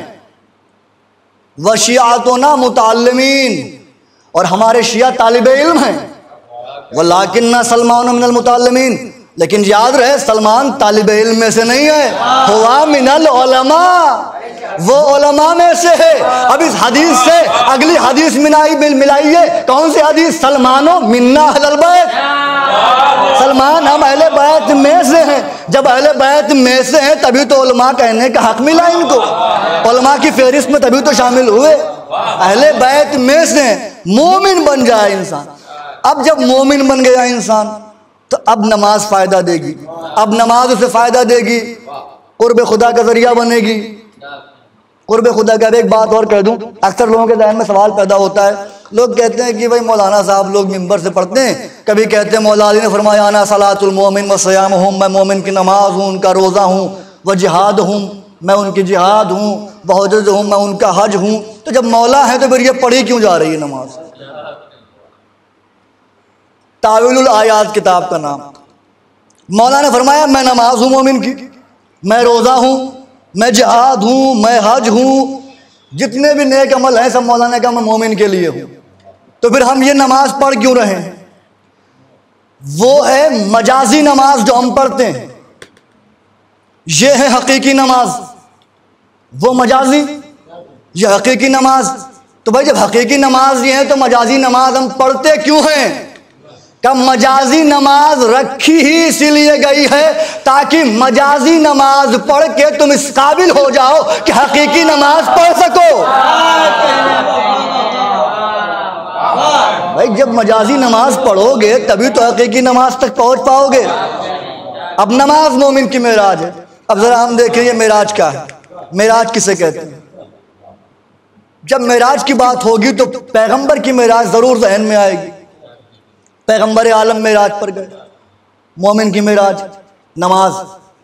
व शिआतुना मुतअल्लिमीन, और हमारे शिया तालिबे इल्म हैं। वलाकिन्ना सलमान मिनल मुतअल्लिमीन, लेकिन याद रहे सलमान तालिबे इल्म में से नहीं है, हुआ मिनल उलमा, वो उलमा में से है। अब इस हदीस से अगली हदीस मिलाइए, कौन सी हदीस? सलमानो मिन्ना अहलल बैत, सलमान हम अहले बैत में से हैं। जब अहले बैत में से हैं तभी तो उलमा कहने का हक मिला इनको, उलमा की फहरिस्त में तभी तो शामिल हुए। अहले बैत में से मोमिन बन जाए इंसान। अब जब मोमिन बन गया इंसान तो अब नमाज फायदा देगी, अब नमाज उसे फायदा देगी, कुर्ब खुदा का जरिया बनेगी। कुर्ब खुदा का एक बात और कह दूं, अक्सर लोगों के ज़हन में सवाल पैदा होता है। लोग कहते हैं कि भाई मौलाना साहब लोग मिंबर से पढ़ते हैं, कभी कहते हैं मौला अली ने फरमाया ना सलातुल मोमिन व सियाम हूँ, मैं मोमिन की नमाज हूँ, उनका रोज़ा हूँ, व जिहाद हूँ, मैं उनकी जिहाद हूँ, व हज हूँ, मैं उनका हज हूँ। तो जब मौला है तो फिर ये पढ़ी क्यों जा रही है नमाज? तावीलुल आयात किताब का नाम। मौला ने फरमाया मैं नमाज हूँ मोमिन की, मैं रोज़ा हूँ, मैं जिहाद हूँ, मैं हज हूँ, जितने भी नेक अमल हैं सब मौला ने कहा मैं मोमिन के लिए हूँ। तो फिर हम ये नमाज पढ़ क्यों रहे हैं? वो है मजाजी नमाज जो हम पढ़ते हैं, ये है हकीकी नमाज। वो मजाजी, ये हकीकी नमाज। तो भाई जब हकीकी नमाज ये है तो मजाजी नमाज हम पढ़ते क्यों हैं? का मजाजी नमाज रखी ही इसीलिए गई है ताकि मजाजी नमाज पढ़ के तुम इस काबिल हो जाओ कि हकीकी नमाज पढ़ सको। भाई जब मजाजी नमाज पढ़ोगे तभी तो हकीकी नमाज तक पहुंच पाओगे। अब नमाज मोमिन की मेराज है। अब जरा हम देखें ये मेराज क्या है, मेराज किसे कहते हैं? जब मेराज की बात होगी तो पैगंबर की मेराज जरूर जहन में आएगी। पैगंबर आलम मेराज पर गए। मोमिन की मेराज नमाज,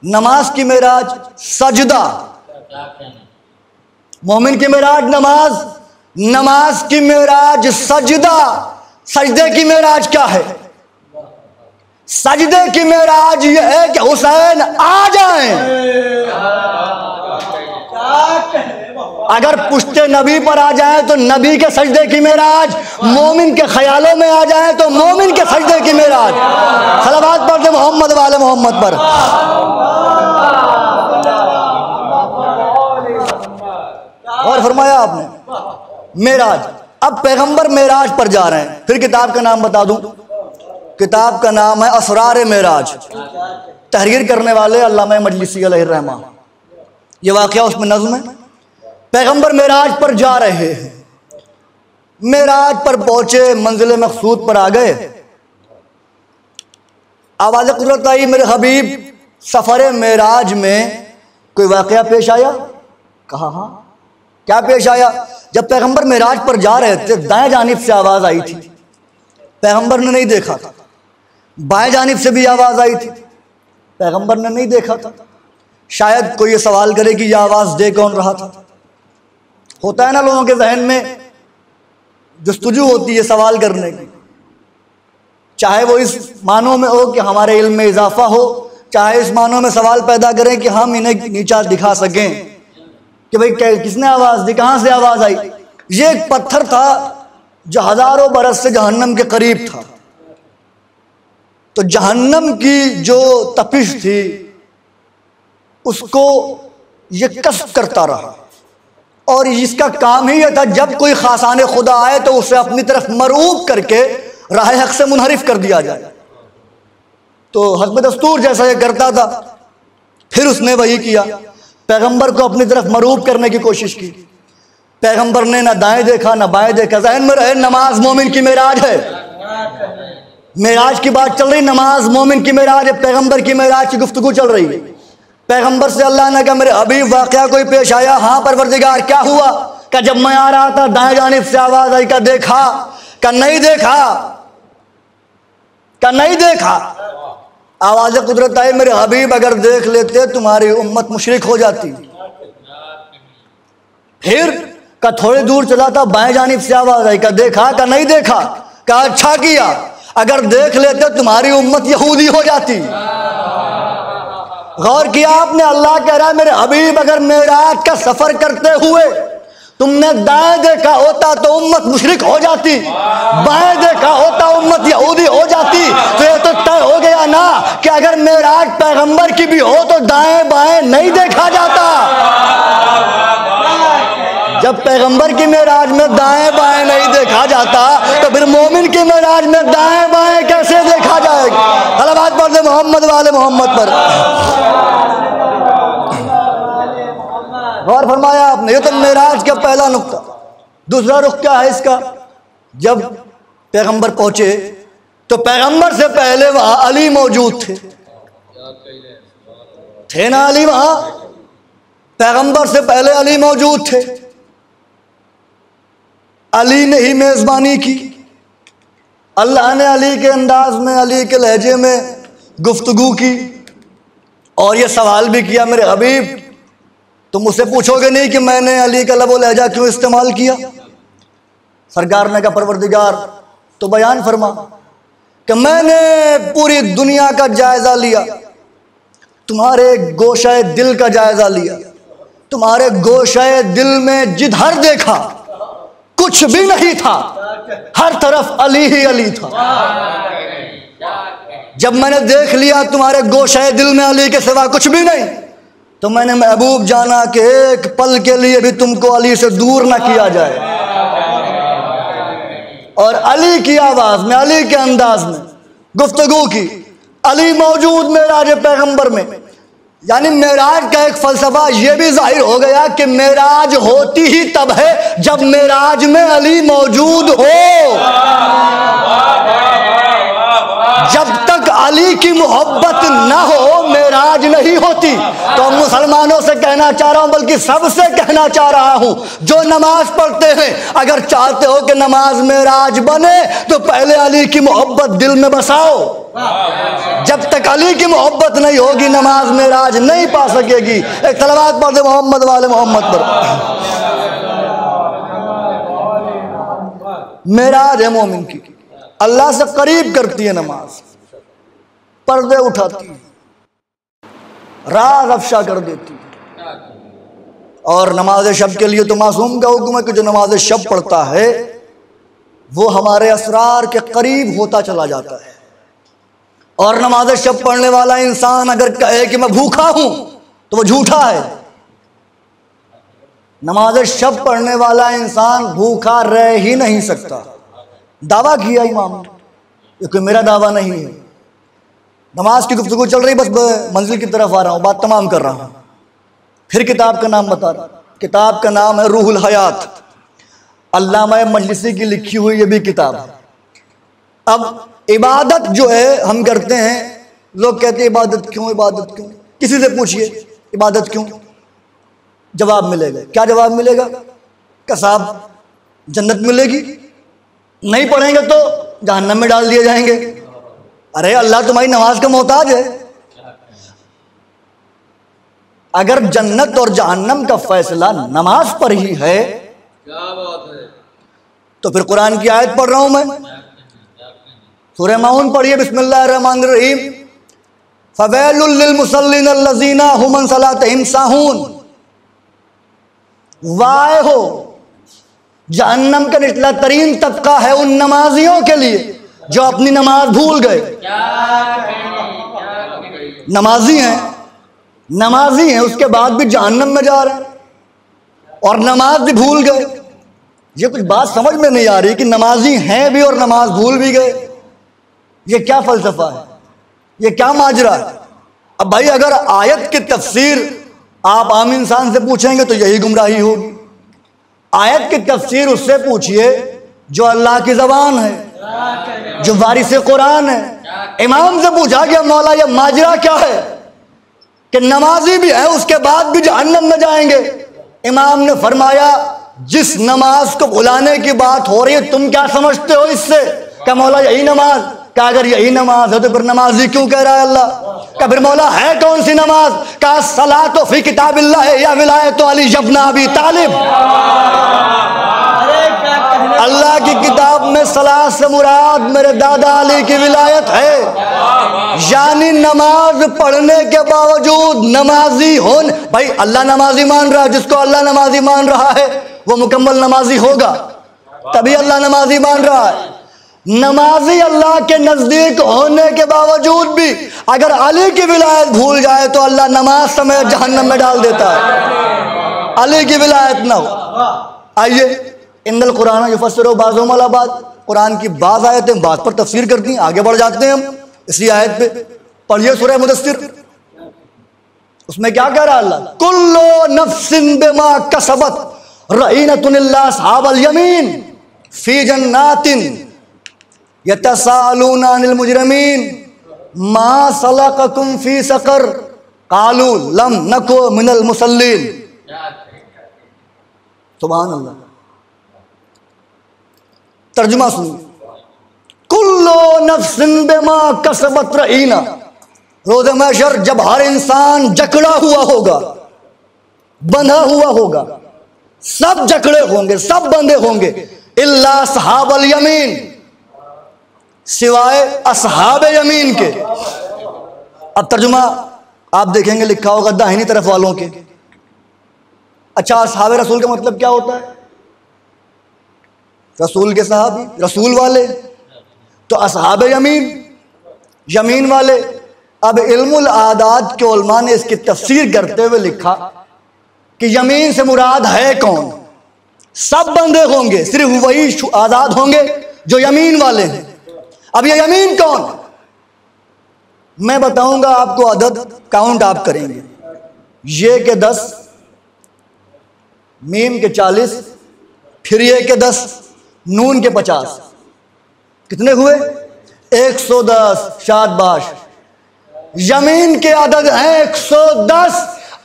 नमाज की मेराज सजदा। मोमिन की मेराज नमाज, नमाज की मेराज सजदा, सजदे की मेराज क्या है? सजदे की मेराज ये है कि हुसैन आ जाएं। अगर पुश्ते नबी पर आ जाए तो नबी के सजदे की मेराज, मोमिन के ख्यालों में आ जाए तो मोमिन के सजदे की मेराज। सलावत पढ़ते मोहम्मद वाले मोहम्मद पर। और फरमाया आपने मेराज। अब पैगंबर मेराज पर जा रहे हैं। फिर किताब का नाम बता दूं, किताब का नाम है असरार मेराज। तहरीर करने वाले अल्लामा मजलिसी अलैहिर्रहमा। ये वाक़या उसमें नज़्म है। पैगंबर मेराज पर जा रहे हैं, मेराज पर पहुंचे, मंजिल मकसूद पर आ गए। आवाज़ कुदरत आई, मेरे हबीब सफ़र मेराज में कोई वाक़या पेश आया? कहा हाँ। क्या पेश आया? जब पैगंबर मेराज पर जा रहे थे, दाएं जानिब से आवाज़ आई थी। पैगंबर ने नहीं देखा था। बाएं जानिब से भी आवाज़ आई थी, पैगंबर ने नहीं देखा था। शायद कोई ये सवाल करे कि यह आवाज़ दे कौन रहा था। होता है ना लोगों के जहन में जस्तुजू होती है सवाल करने की, चाहे वो इस मानों में हो कि हमारे इल्म में इजाफा हो, चाहे इस मानों में सवाल पैदा करें कि हम इन्हें नीचा दिखा सकें कि भाई किसने आवाज़ दी, कहाँ से आवाज़ आई। ये एक पत्थर था जो हज़ारों बरस से जहन्नम के करीब था। तो जहन्नम की जो तपिश थी उसको ये कस्ब करता रहा, और इसका काम ही यह था जब कोई खासाने खुदा आए तो उसे अपनी तरफ मरूब करके राह हक से मुनहरिफ कर दिया जाए। तो हस्ब दस्तूर जैसा ये करता था। फिर उसने वही किया, पैगंबर को अपनी तरफ मरूब करने की कोशिश की। पैगंबर ने ना दाएं देखा ना बाएं देखा। ज़हन में रहे, नमाज मोमिन की मेराज है। मेराज की बात चल रही, नमाज मोमिन की मेराज है, पैगंबर की मेराज की गुफ्तगू चल रही है। पैगंबर से अल्लाह ने कहा मेरे हबीब वाक़या कोई पेश आया? हाँ परवरदिगार। क्या हुआ? क्या जब मैं आ रहा था दाएं जानिब से आवाज़ आई, क्या देखा? क्या नहीं देखा? क्या नहीं देखा? आवाज़ कुदरत आई, मेरे हबीब अगर देख लेते तुम्हारी उम्मत मुशरिक हो जाती। फिर का थोड़ी दूर चला था, बाएं जानिब से आवाज़ आई, क्या देखा? क्या नहीं देखा? क्या अच्छा किया, अगर देख लेते तुम्हारी उम्मत यहूदी हो जाती। गौर किया आपने? अल्लाह कह रहा है मेरे हबीब अगर मेराज का सफर करते हुए तुमने दाएं देखा होता तो उम्मत मुशरिक हो जाती, बाएं देखा होता उम्मत यहूदी हो जाती। तो ये तो तय हो गया ना कि अगर मेराज पैगंबर की भी हो तो दाएं बाएं नहीं देखा जाता। जब पैगंबर की मेराज में दाएं बाएं नहीं देखा जाता तो फिर मोमिन की मेराज में दाएं बाएं कैसे देखा जाएगा? सलावत पढ़ते मोहम्मद वाले मोहम्मद पर। और फरमाया आपने, ये तो मेराज का पहला नुक्ता। दूसरा रुख क्या है इसका? जब पैगंबर पहुंचे तो पैगंबर से पहले वहां अली मौजूद थे ना? अली वहां पैगंबर से पहले अली मौजूद थे। अली ने ही मेजबानी की। अल्लाह ने अली के अंदाज में, अली के लहजे में गुफ्तगू की और ये सवाल भी किया मेरे हबीब तुम मुझसे पूछोगे नहीं कि मैंने अली का लबो लहजा क्यों इस्तेमाल किया? सरकार ने कहा परवरदिगार तो बयान फरमा कि मैंने पूरी दुनिया का जायजा लिया, तुम्हारे गोशाए दिल का जायजा लिया। तुम्हारे गोशाए दिल में जिधर देखा कुछ भी नहीं था, हर तरफ अली ही अली था। जब मैंने देख लिया तुम्हारे गोशाए दिल में अली के सिवा कुछ भी नहीं, तो मैंने महबूब जाना कि एक पल के लिए भी तुमको अली से दूर ना किया जाए। और अली की आवाज में, अली के अंदाज में गुफ्तगू की। अली मौजूद मेराज पैगंबर में, यानी मेराज का एक फलसफा यह भी जाहिर हो गया कि मेराज होती ही तब है जब मेराज में अली मौजूद हो। जब तक अली की मोहब्बत ना हो मेराज नहीं होती। तो मुसलमानों से कहना चाह रहा हूं, बल्कि सबसे कहना चाह रहा हूं जो नमाज पढ़ते हैं, अगर चाहते हो कि नमाज मेराज बने तो पहले अली की मोहब्बत दिल में बसाओ। जब तक अली की मोहब्बत नहीं होगी नमाज मेराज नहीं पा सकेगी। एक सलावत पढ़ दे मोहम्मद वाले मोहम्मद पर। मेराज है मोमिन की, अल्लाह से करीब करती है नमाज, पर्दे उठाती है, राज अफशा कर देती है। और नमाज शब के लिए तो मासूम का हुक्म है कि जो नमाज शब पढ़ता है वो हमारे असरार के करीब होता चला जाता है। और नमाज शब पढ़ने वाला इंसान अगर कहे कि मैं भूखा हूं तो वो झूठा है। नमाज शब पढ़ने वाला इंसान भूखा रह ही नहीं सकता। दावा किया इमाम ने, ये कोई मेरा दावा नहीं है। नमाज की गुफ्तगू चल रही, बस मंजिल की तरफ आ रहा हूं, बात तमाम कर रहा हूं। फिर किताब का नाम बता रहा, किताब का नाम है रूहुल हयात, अल्लामा मजलिसी की लिखी हुई ये भी किताब है। अब इबादत जो है हम करते हैं, लोग कहते हैं इबादत क्यों, इबादत क्यों। किसी से पूछिए इबादत क्यों, जवाब मिलेगा। क्या जवाब मिलेगा? क्या साहब जन्नत मिलेगी, नहीं पढ़ेंगे तो जहन्नम में डाल दिए जाएंगे। अरे अल्लाह तुम्हारी नमाज का मोहताज है। अगर जन्नत और जहन्नम का फैसला नमाज पर ही है, क्या बात है, तो फिर कुरान की आयत पढ़ रहा हूं मैं, सूरह माऊन पढ़िए, बिस्मिल्लाहिर्रहमानिर्रहीम, फवैलुल लिल मुसल्लिन अल्लज़ीना हुम अन सलातिहिम साहून। वाह हो, जहन्नम का निचला तरीन तबका है उन नमाजियों के लिए जो अपनी नमाज भूल गए। नमाजी हैं, उसके बाद भी जहन्नम में जा रहे हैं और नमाज भी भूल गए। ये कुछ बात समझ में नहीं आ रही कि नमाजी हैं भी और नमाज भूल भी गए। ये क्या फलसफा है, ये क्या माजरा है? अब भाई अगर आयत की तफसीर आप आम इंसान से पूछेंगे तो यही गुमराही होगी। आयत की तफसीर उससे पूछिए जो अल्लाह की ज़बान है, जो वारिस कुरान है। इमाम से पूछा कि मौला ये माजरा क्या है कि नमाजी भी है उसके बाद भी जहन्नम में जाएंगे। इमाम ने फरमाया जिस नमाज को भुलाने की बात हो रही है तुम क्या समझते हो इससे? क्या मौला यही नमाज? क्या अगर यही नमाज है तो फिर नमाजी क्यों कह रहा है अल्लाह? क्या फिर मौला है कौन सी नमाज? क्या सलातो फी किताबिल्लाह है या विलायतो अली इब्न अबी तालिब? अल्लाह की किताब में सलात से मुराद मेरे दादा अली की विलायत है। यानी नमाज पढ़ने के बावजूद नमाजी होने, भाई अल्लाह नमाजी मान रहा है, जिसको अल्लाह नमाजी मान रहा है वो मुकम्मल नमाजी होगा, तभी अल्लाह नमाजी मान रहा है। नमाजी अल्लाह के नजदीक होने के बावजूद भी अगर अली की विलायत भूल जाए तो अल्लाह नमाज समेत जहन्नम में डाल देता है। अली की विलायत ना हो। आइए, इन्नल कुरान युफस्सिरु बाज़ुहु अला बाज़, कुरान की बाज़ आयतें बात पर तफसीर करती हैं। आगे बढ़ जाते हैं हम इसी आयत पे। पढ़िए सूरह मुदस्सिर, उसमें क्या कह रहा है अल्लाह? कुल्लु नफ्सिन बिमा कसबत रहीनतुन इल्ला अस्हाबल यमीन फी जन्नातिन यतसाअलूना अनिल मुजरिमीन मा सलककुम फी सकर कालू लम नकु मिनल मुसल्लीन। सुभान अल्लाह। तर्जुमा सुनिए, कुल्लु नफ्सिन बिमा कसबत रहीना। रोज़े महशर जब हर इंसान जकड़ा हुआ होगा, बंधा हुआ होगा, सब जकड़े होंगे, सब बंधे होंगे, इल्ला अस्हाबल यमीन, सिवाय अस्हाब यमीन के। अब तर्जुमा आप देखेंगे लिखा होगा दाहिनी तरफ वालों के। अच्छा, अस्हाब रसूल का मतलब क्या होता है? रसूल के सहाबी, रसूल वाले, तो अस्हाब यमीन, यमीन वाले। अब इल्मुल आदाद के उलमा ने इसकी तफसीर करते हुए लिखा कि यमीन से मुराद है कौन? सब बंदे होंगे, सिर्फ वही आजाद होंगे जो यमीन वाले हैं। अब ये यमीन कौन? मैं बताऊंगा आपको, अदद काउंट आप करेंगे। ये के 10, मीम के 40, फिर ये के 10, नून के 50, कितने हुए? 110। शाबाश। यमीन के अदद हैं 110।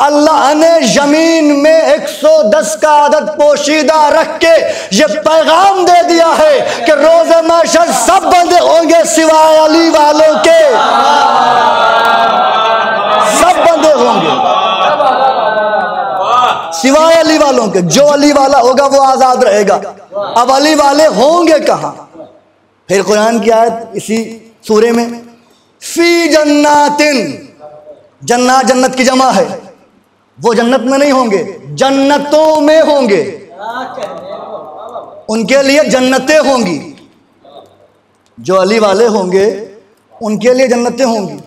अल्लाह ने जमीन में 110 का अदद पोशीदा रख के ये पैगाम दे दिया है कि रोज़े महशर सब बंदे होंगे सिवाय अली वालों के। सब बंदे होंगे सिवाय अली वालों के। जो अली वाला होगा वो आजाद रहेगा। अब अली वाले होंगे कहाँ? फिर कुरान की आयत इसी सूरे में, फी जन्नातिन, जन्नत जन्नत की जमा है, वो जन्नत में नहीं होंगे, जन्नतों में होंगे, उनके लिए जन्नतें होंगी। जो अली वाले होंगे उनके लिए जन्नतें होंगी।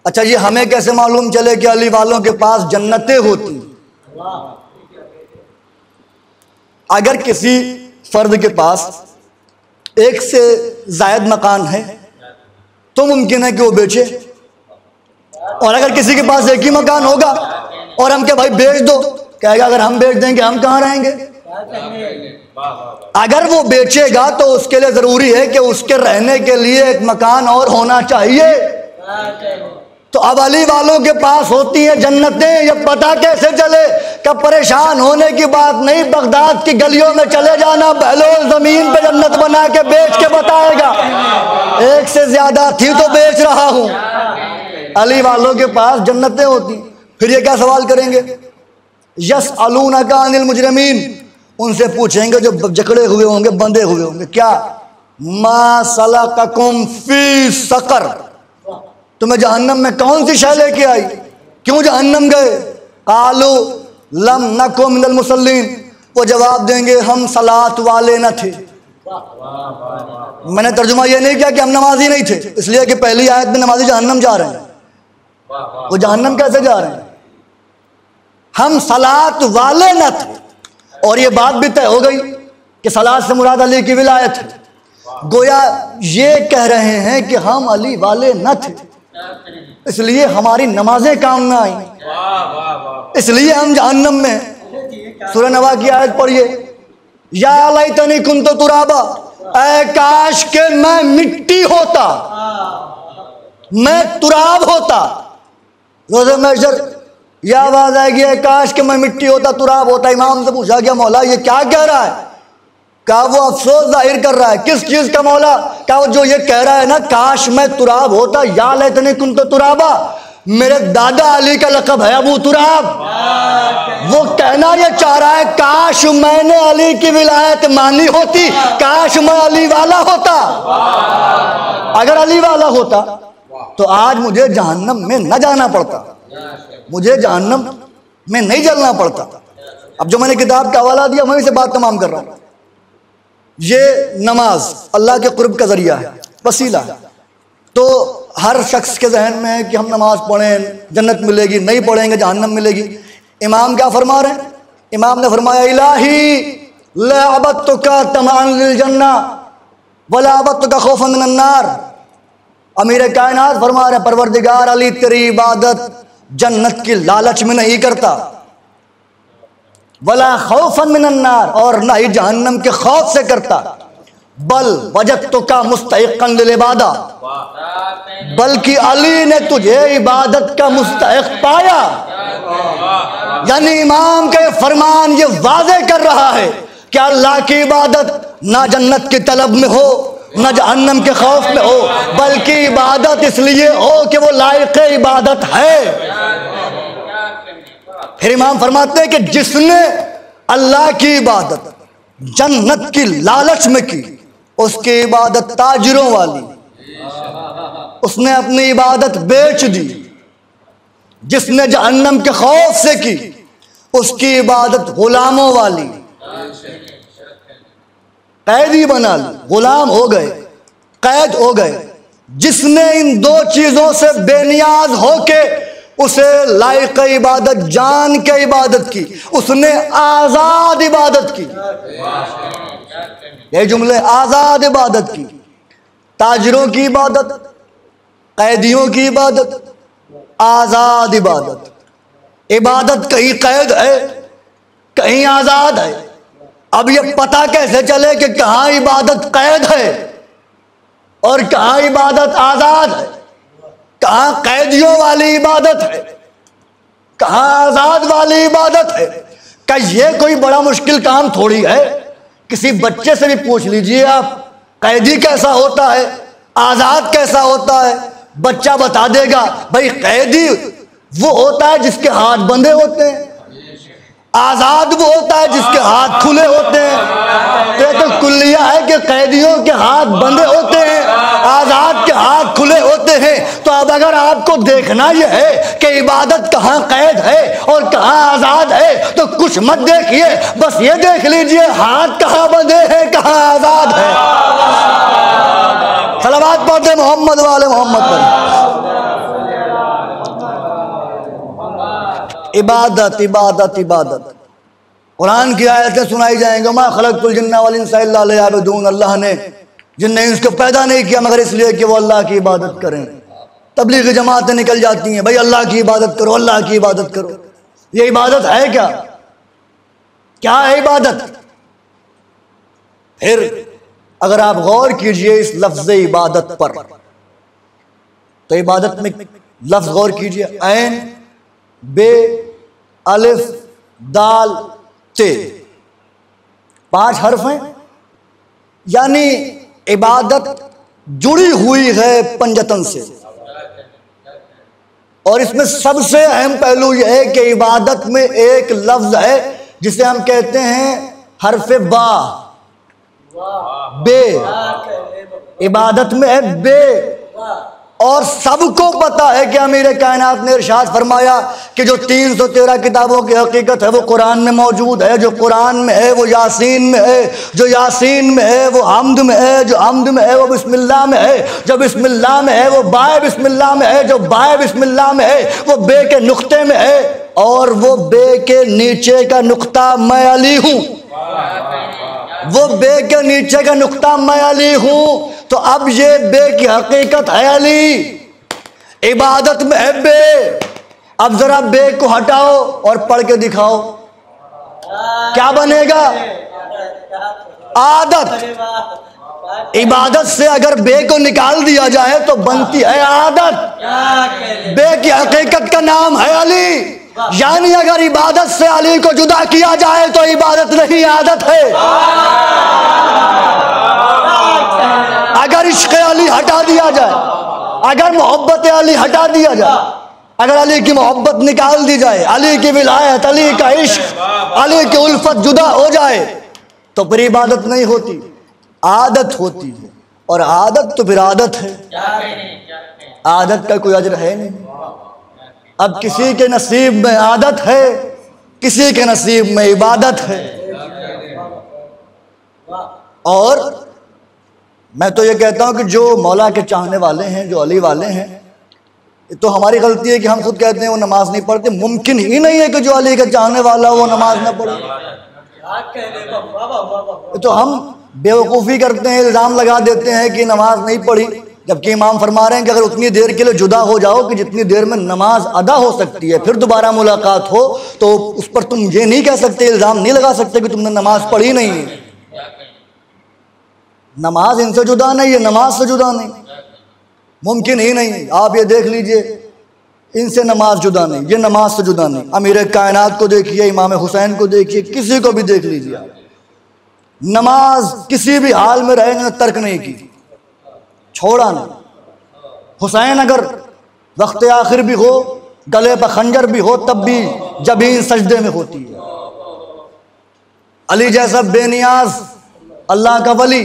अच्छा, ये हमें कैसे मालूम चले कि अली वालों के पास जन्नतें होती? अगर किसी फर्द के पास एक से जायद मकान है तो मुमकिन है कि वो बेचे, और अगर किसी के पास एक ही मकान होगा और हम क्या भाई बेच दो, कहेगा अगर हम बेच देंगे हम कहाँ रहेंगे? अगर वो बेचेगा तो उसके लिए जरूरी है कि उसके रहने के लिए एक मकान और होना चाहिए। तो अब अली वालों के पास होती है जन्नतें, ये पता कैसे चले? कब परेशान होने की बात नहीं, बगदाद की गलियों में चले जाना, बहलोल जमीन पे जन्नत बना के बेच के बताएगा, एक से ज्यादा थी तो बेच रहा हूं। अली वालों के पास जन्नतें होती। फिर ये क्या सवाल करेंगे? यसअलूनका अनिल मुजरिमीन, उनसे पूछेंगे जो जकड़े हुए होंगे, बंधे हुए होंगे, क्या मा सलककुम फी सकर, तुम्हें जहन्नम में कौन सी शय लेके आई, क्यों जहन्नम गए? कालू लम नकु मिनल मुसल्लीन, वो जवाब देंगे हम सलात वाले न थे। मैंने तर्जुमा ये नहीं किया कि हम नमाजी नहीं थे, इसलिए कि पहली आयत में नमाजी जहन्नम जा रहे हैं, वो जहन्नम कैसे जा रहे हैं? हम सलात वाले न थे। और ये बात भी तय हो गई कि सलात से मुराद अली की विलायत है। गोया ये कह रहे हैं कि हम अली वाले न थे, इसलिए हमारी नमाजें काम ना आई, इसलिए हम जहन्नम में। सूरह नवा की आयत पढ़िए, या लैतनी कुन्तु तुराबा, ऐ काश के मैं मिट्टी होता, मैं तुराब होता। रोज़े महशर यह आवाज आएगी, ऐ काश के मैं मिट्टी होता, तुराब होता। इमाम से पूछा गया मौला ये क्या कह रहा है? क्या वो अफसोस जाहिर कर रहा है? किस चीज का मौला? क्या वो जो ये कह रहा है ना, काश मैं तुराब होता, या लैतनी कुन्तु तुराबा, मेरे दादा अली का लक़ब है अबू तुराब। वो कहना ये चाह रहा है काश मैंने अली की विलायत मानी होती, काश मैं अली वाला होता। अगर अली वाला होता तो आज मुझे जहन्नम में न जाना पड़ता, मुझे जहन्नम में नहीं जलना पड़ता। अब जो मैंने किताब का हवाला दिया वहीं से बात तमाम कर रहा हूं। ये नमाज अल्लाह के कुर्ब का जरिया है, वसीला है। तो हर शख्स के जहन में है कि हम नमाज पढ़ें जन्नत मिलेगी, नहीं पढ़ेंगे जहन्नम मिलेगी। इमाम क्या फरमा रहे हैं? इमाम ने फरमाया इलाही ला अबदतुका तमान लिल जन्ना वला अबदतुका खौफन मिनन नार। अमीर कायनात फरमा रहे, परवरदिगार अली तेरी इबादत जन्नत की लालच में नहीं करता, वला खौफन मिनन नार, और ना ही जहन्नम के खौफ से करता, बल वजदतुका मुस्तहिक़न लिल इबादा, बल्कि अली ने तुझे इबादत का मुस्तहिक़ पाया। यानी इमाम के फरमान ये वाज़े कर रहा है कि अल्लाह की इबादत ना जन्नत की तलब में हो, न जहन्नम के खौफ में हो, बल्कि इबादत इसलिए हो कि वो लायक इबादत है। फिर इमाम फरमाते हैं कि जिसने अल्लाह की इबादत जन्नत की लालच में की, उसकी इबादत ताजिरों वाली, उसने अपनी इबादत बेच दी। जिसने जहन्नम के खौफ से की, उसकी इबादत गुलामों वाली, कैदी बना ली, गुलाम हो गए, कैद हो गए। जिसने इन दो चीजों से बेनियाज होके उसे लायक इबादत जान के इबादत की, उसने आजाद इबादत की। ये जुमले, आजाद इबादत की, ताजिरों की इबादत, कैदियों की इबादत, आजाद इबादत। इबादत कहीं कैद है, कहीं आजाद है। अब ये पता कैसे चले कि कहाँ इबादत कैद है और कहाँ इबादत आजाद है, कहाँ कैदियों वाली इबादत है, कहाँ आजाद वाली इबादत है? क्या ये कोई बड़ा मुश्किल काम थोड़ी है? किसी बच्चे से भी पूछ लीजिए आप, कैदी कैसा होता है, आजाद कैसा होता है, बच्चा बता देगा। भाई कैदी वो होता है जिसके हाथ बंधे होते हैं, आज़ाद वो होता है जिसके हाथ खुले होते हैं। तो ये तो कुल्लिया है कि कैदियों के हाथ बंधे होते हैं, आज़ाद के हाथ खुले होते हैं। तो अब अगर आपको देखना यह है कि इबादत कहाँ कैद है और कहाँ आज़ाद है, तो कुछ मत देखिए, बस ये देख लीजिए हाथ कहाँ बंधे हैं, कहाँ आज़ाद है। सलावत पढ़ते मोहम्मद वाले मोहम्मद पर। इबादत इबादत इबादत। कुरान की आयतें सुनाई जाएंगी, मा खलक़तुल जिन्ना वल इंसा इल्ला लियअबुदून। अल्लाह ने जिन्ने इंस को पैदा नहीं किया मगर इसलिए कि वो अल्लाह की इबादत करें। तबलीगी जमातें निकल जाती हैं, भाई अल्लाह की इबादत करो, अल्लाह की इबादत करो। ये इबादत है क्या? क्या है इबादत? फिर अगर आप गौर कीजिए इस लफ्ज़ इबादत पर, तो इबादत में लफ्ज़ गौर कीजिए, ऐन बे अलिफ दाल ते, 5 हर्फ हैं। यानी इबादत जुड़ी हुई है पंजतन से। और इसमें सबसे अहम पहलू यह है कि इबादत में एक लफ्ज है जिसे हम कहते हैं हर्फ बा, बे। इबादत में है बे। और सबको पता है कि अमीर कायनात ने इरशाद फरमाया कि जो 313 किताबों की हकीकत है वो कुरान में मौजूद है। जो कुरान में है वो यासीन में है, जो यासीन में है वो हम्द में है, जो हम्द में है वो बिस्मिल्लाह में है, जो बिस्मिल्लाह में है वो बाय बिस्मिल्लाह में है, जो बाय बिस्मिल्लाह में है वो बे के नुक्ते में है, और वो बे के नीचे का नुक्ता मैं अली हूँ। वो बे के नीचे का नुक्ता मैं अली हूँ। तो अब ये बे की हकीकत है अली, इबादत में है बे। अब जरा बे को हटाओ और पढ़ के दिखाओ, क्या बनेगा? आदत। इबादत से अगर बे को निकाल दिया जाए तो बनती है आदत। बे की हकीकत का नाम है अली। यानी अगर इबादत से अली को जुदा किया जाए तो इबादत नहीं, आदत है। अगर इश्क़ अली हटा दिया जाए, अगर मोहब्बत अली हटा दिया जाए, अगर अली की मोहब्बत निकाल दी जाए, अली की विलायत, अली का इश्क, अली की उल्फत जुदा हो जाए, तो फिर इबादत नहीं होती, आदत होती है। और आदत तो फिर आदत है, आदत का कोई अजर है नहीं। अब किसी के नसीब में आदत है, किसी के नसीब में इबादत है। और मैं तो ये कहता हूं कि जो मौला के चाहने वाले हैं, जो अली वाले हैं, तो हमारी गलती है कि हम खुद कहते हैं वो नमाज नहीं पढ़ते। मुमकिन ही नहीं है कि जो अली का चाहने वाला वो नमाज ना पढ़े। तो हम बेवकूफ़ी करते हैं, इल्ज़ाम लगा देते हैं कि नमाज नहीं पढ़ी, जबकि इमाम फरमा रहे हैं कि अगर उतनी देर के लिए जुदा हो जाओ कि जितनी देर में नमाज अदा हो सकती है, फिर दोबारा मुलाकात हो, तो उस पर तुम ये नहीं कह सकते, इल्ज़ाम नहीं लगा सकते कि तुमने नमाज पढ़ी नहीं है। नमाज इनसे जुदा नहीं है, नमाज से जुदा नहीं, मुमकिन ही नहीं। आप ये देख लीजिए, इनसे नमाज जुदा नहीं, ये नमाज से जुदा नहीं। अमीर कायनात को देखिए, इमाम हुसैन को देखिए, किसी को भी देख लीजिए, नमाज किसी भी हाल में रहे तर्क नहीं की, छोड़ा नहीं। हुसैन अगर वक्त आखिर भी हो, गले पर खंजर भी हो, तब भी जबीन सजदे में होती है। अली जैसा बेनियाज अल्लाह का वली,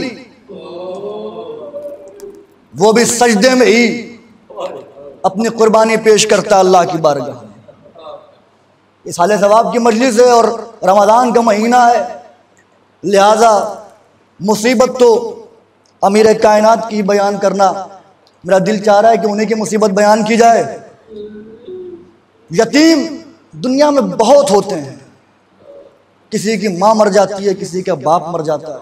वो भी सजदे में ही अपनी कुर्बानी पेश करता अल्लाह की बारगाह में। ये साले सवाब की मजलिस है और रमज़ान का महीना है, लिहाजा मुसीबत तो अमीर कायनात की बयान करना मेरा दिल चाह रहा है कि उन्हीं की मुसीबत बयान की जाए। यतीम दुनिया में बहुत होते हैं, किसी की माँ मर जाती है, किसी का बाप मर जाता है,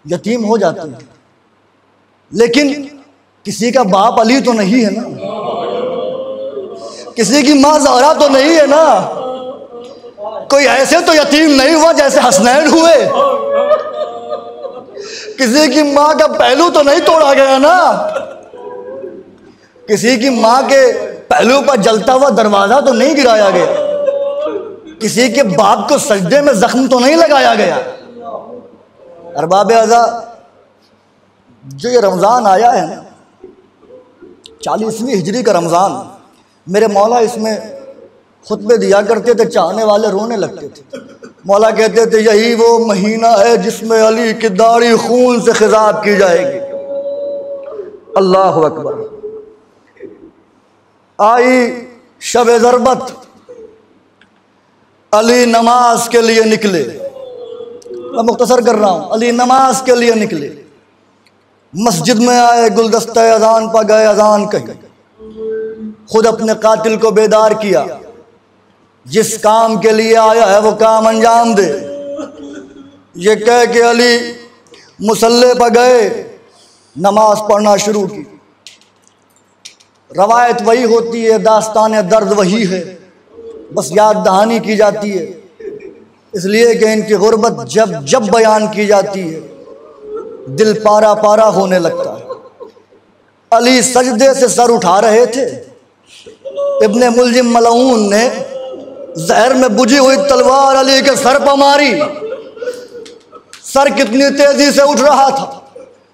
यतीम हो जाते हैं। लेकिन किसी का बाप अली तो नहीं है ना, किसी की माँ ज़हरा तो नहीं है ना, कोई ऐसे तो यतीम नहीं हुआ जैसे हसनैन हुए, किसी की माँ का पहलू तो नहीं तोड़ा गया ना, किसी की माँ के पहलू पर जलता हुआ दरवाजा तो नहीं गिराया गया, किसी के बाप को सजदे में जख्म तो नहीं लगाया गया। अरबाब अज़ा, जो ये रमज़ान आया है ना, 40वीं हिजरी का रमज़ान, मेरे मौला इसमें खुतबे दिया करते थे, चाहने वाले रोने लगते थे। मौला कहते थे यही वो महीना है जिसमें अली की दाढ़ी खून से खिजाब की जाएगी। अल्लाह अकबर। आई शब ज़रबत, अली नमाज के लिए निकले। मैं मुख्तसर कर रहा हूँ, अली नमाज के लिए निकले। मस्जिद में आए, गुलदस्ता अजान पर गए, अजान कही, खुद अपने कातिल को बेदार किया, जिस काम के लिए आया है वो काम अंजाम दे। ये कह के अली मुसल्ले पर गए, नमाज पढ़ना शुरू की। रवायत वही होती है, दास्तान दर्द वही है, बस याद दहानी की जाती है, इसलिए कि इनकी गुर्बत जब जब बयान की जाती है दिल पारा पारा होने लगता है। अली सजदे से सर उठा रहे थे, इब्ने मुलजिम मलऊन ने जहर में बुझी हुई तलवार अली के सर पर मारी। सर कितनी तेजी से उठ रहा था,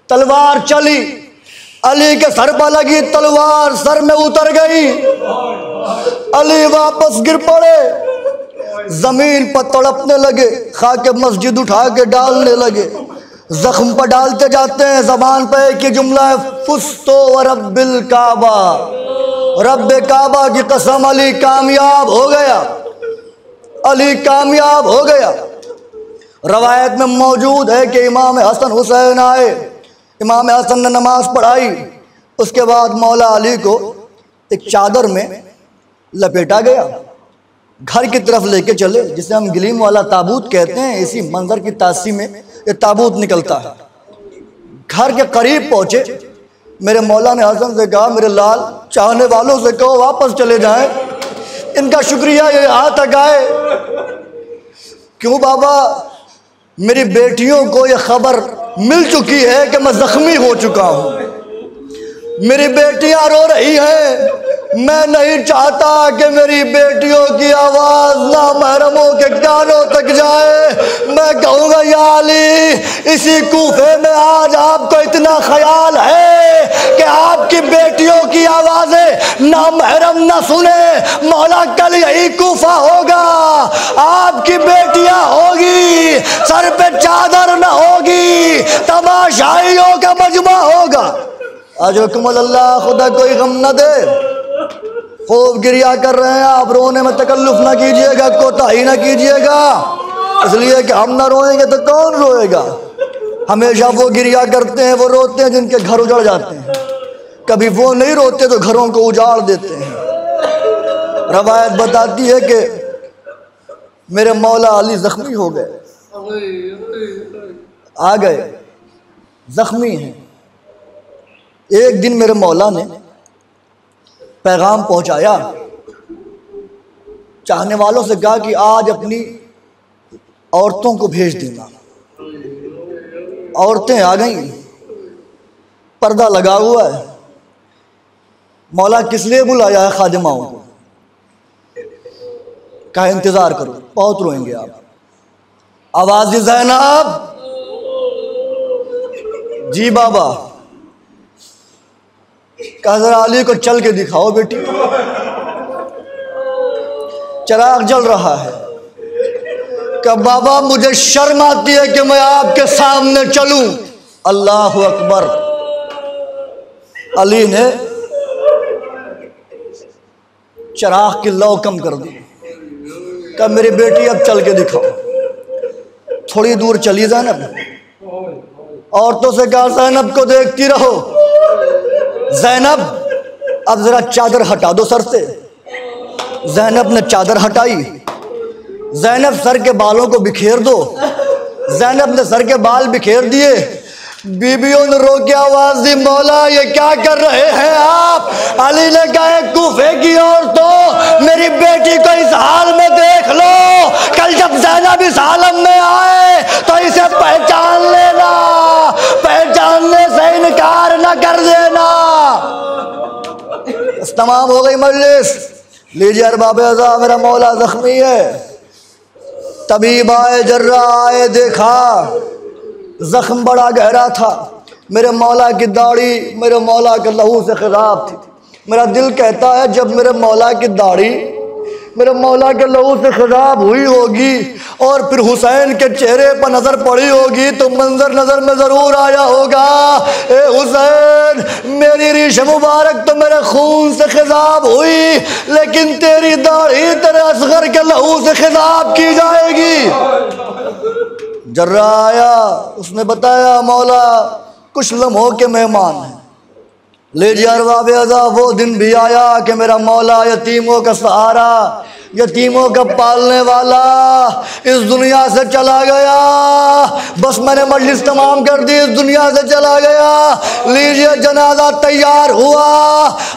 तलवार चली, अली के सर पर लगी तलवार सर में उतर गई। अली वापस गिर पड़े, जमीन पर तड़पने लगे, खाके मस्जिद उठा के डालने लगे। जख्म पर डालते जाते हैं, जबान पर एक ही जुमला है, फुस्तो व रब्बिल काबा, रब्बे काबा की कसम, अली कामयाब हो गया, अली कामयाब हो गया। रवायत में मौजूद है कि इमाम हसन हुसैन आए, इमाम हसन ने नमाज पढ़ाई, उसके बाद मौला अली को एक चादर में लपेटा गया, घर की तरफ लेके चले, जिसे हम गिलीम वाला ताबूत कहते हैं। इसी मंजर की तासी में ये ताबूत निकलता है। घर के करीब पहुंचे, मेरे मौला ने हसन से कहा, मेरे लाल, चाहने वालों से कहो वापस चले जाएं, इनका शुक्रिया ये यहाँ तक आए। क्यों बाबा? मेरी बेटियों को ये खबर मिल चुकी है कि मैं जख्मी हो चुका हूँ, मेरी बेटियां रो रही हैं, मैं नहीं चाहता कि मेरी बेटियों की आवाज ना महरमों के कानों तक जाए। मैं कहूँगा या अली, इसी कूफे में आज आपको इतना ख्याल है कि आपकी बेटियों की आवाजें ना महरम ना सुने। मौला कल यही कूफा होगा, आपकी बेटियां होगी, सर पे चादर न होगी, तमाशाइयों का मजमा होगा। अजकुमुल अल्लाह, खुदा कोई गम न दे। खूब गिरिया कर रहे हैं आप, रोने में तकल्लुफ ना कीजिएगा, कोताही ना कीजिएगा, इसलिए कि हम ना रोएंगे तो कौन रोएगा। हमेशा वो गिरिया करते हैं, वो रोते हैं जिनके घर उजड़ जाते हैं, कभी वो नहीं रोते तो घरों को उजाड़ देते हैं। रवायत बताती है कि मेरे मौला अली जख्मी हो गए, आ गए, जख्मी हैं। एक दिन मेरे मौला ने पैगाम पहुंचाया, चाहने वालों से कहा कि आज अपनी औरतों को भेज देना। औरतें आ गईं, पर्दा लगा हुआ है। मौला किस लिए बुलाया है खादिमाओं को? कहा इंतजार करो, बहुत रोएंगे आप। आवाज ज़ैनब, जी बाबा। कहा जरा अली को चल के दिखाओ बेटी, चिराग जल रहा है। कहा बाबा मुझे शर्म आती है कि मैं आपके सामने चलूं। अल्लाह अकबर। अली ने चिराग की लौ कम कर दी। कहा मेरी बेटी अब चल के दिखाओ। थोड़ी दूर चली ज़ैनब, औरतों से कहा ज़ैनब को देखती रहो। ज़ैनब अब जरा चादर हटा दो सर से। ज़ैनब ने चादर हटाई। ज़ैनब सर के बालों को बिखेर दो। ज़ैनब ने सर के बाल बिखेर दिए। बीबियों ने रो के आवाज दी, मौला ये क्या कर रहे हैं आप? अली ने कहा कूफे की औरतों, मेरी बेटी को इस हाल में देख लो, कल जब ज़ैनब इस आलम में आए तो इसे पहचान लेना, पहचानने से इनकार न कर देना। तमाम हो गई मजलिस। लीजिए अरबाब अज़ा, मेरा मौला जख्मी है। तबीब आए, जर्रा आए, देखा जख्म बड़ा गहरा था। मेरे मौला की दाढ़ी मेरे मौला के लहू से खिजाब थी। मेरा दिल कहता है जब मेरे मौला की दाढ़ी मेरे मौला के लहू से खिताब हुई होगी और फिर हुसैन के चेहरे पर नजर पड़ी होगी तो मंजर नजर में जरूर आया होगा, ए हुसैन मेरी रीश मुबारक तो मेरे खून से खिताब हुई, लेकिन तेरी दाढ़ी तेरे असगर के लहू से खिताब की जाएगी। जर्रा आया, उसने बताया मौला कुछ लम्हों के मेहमान हैं, लीजिए अरबाब अज़ा वो दिन भी आया कि मेरा मौला यतीमों का सहारा, यतीमों का पालने वाला इस दुनिया से चला गया। बस मैंने मजलिस तमाम कर दी, इस दुनिया से चला गया। लीजिए जनाजा तैयार हुआ,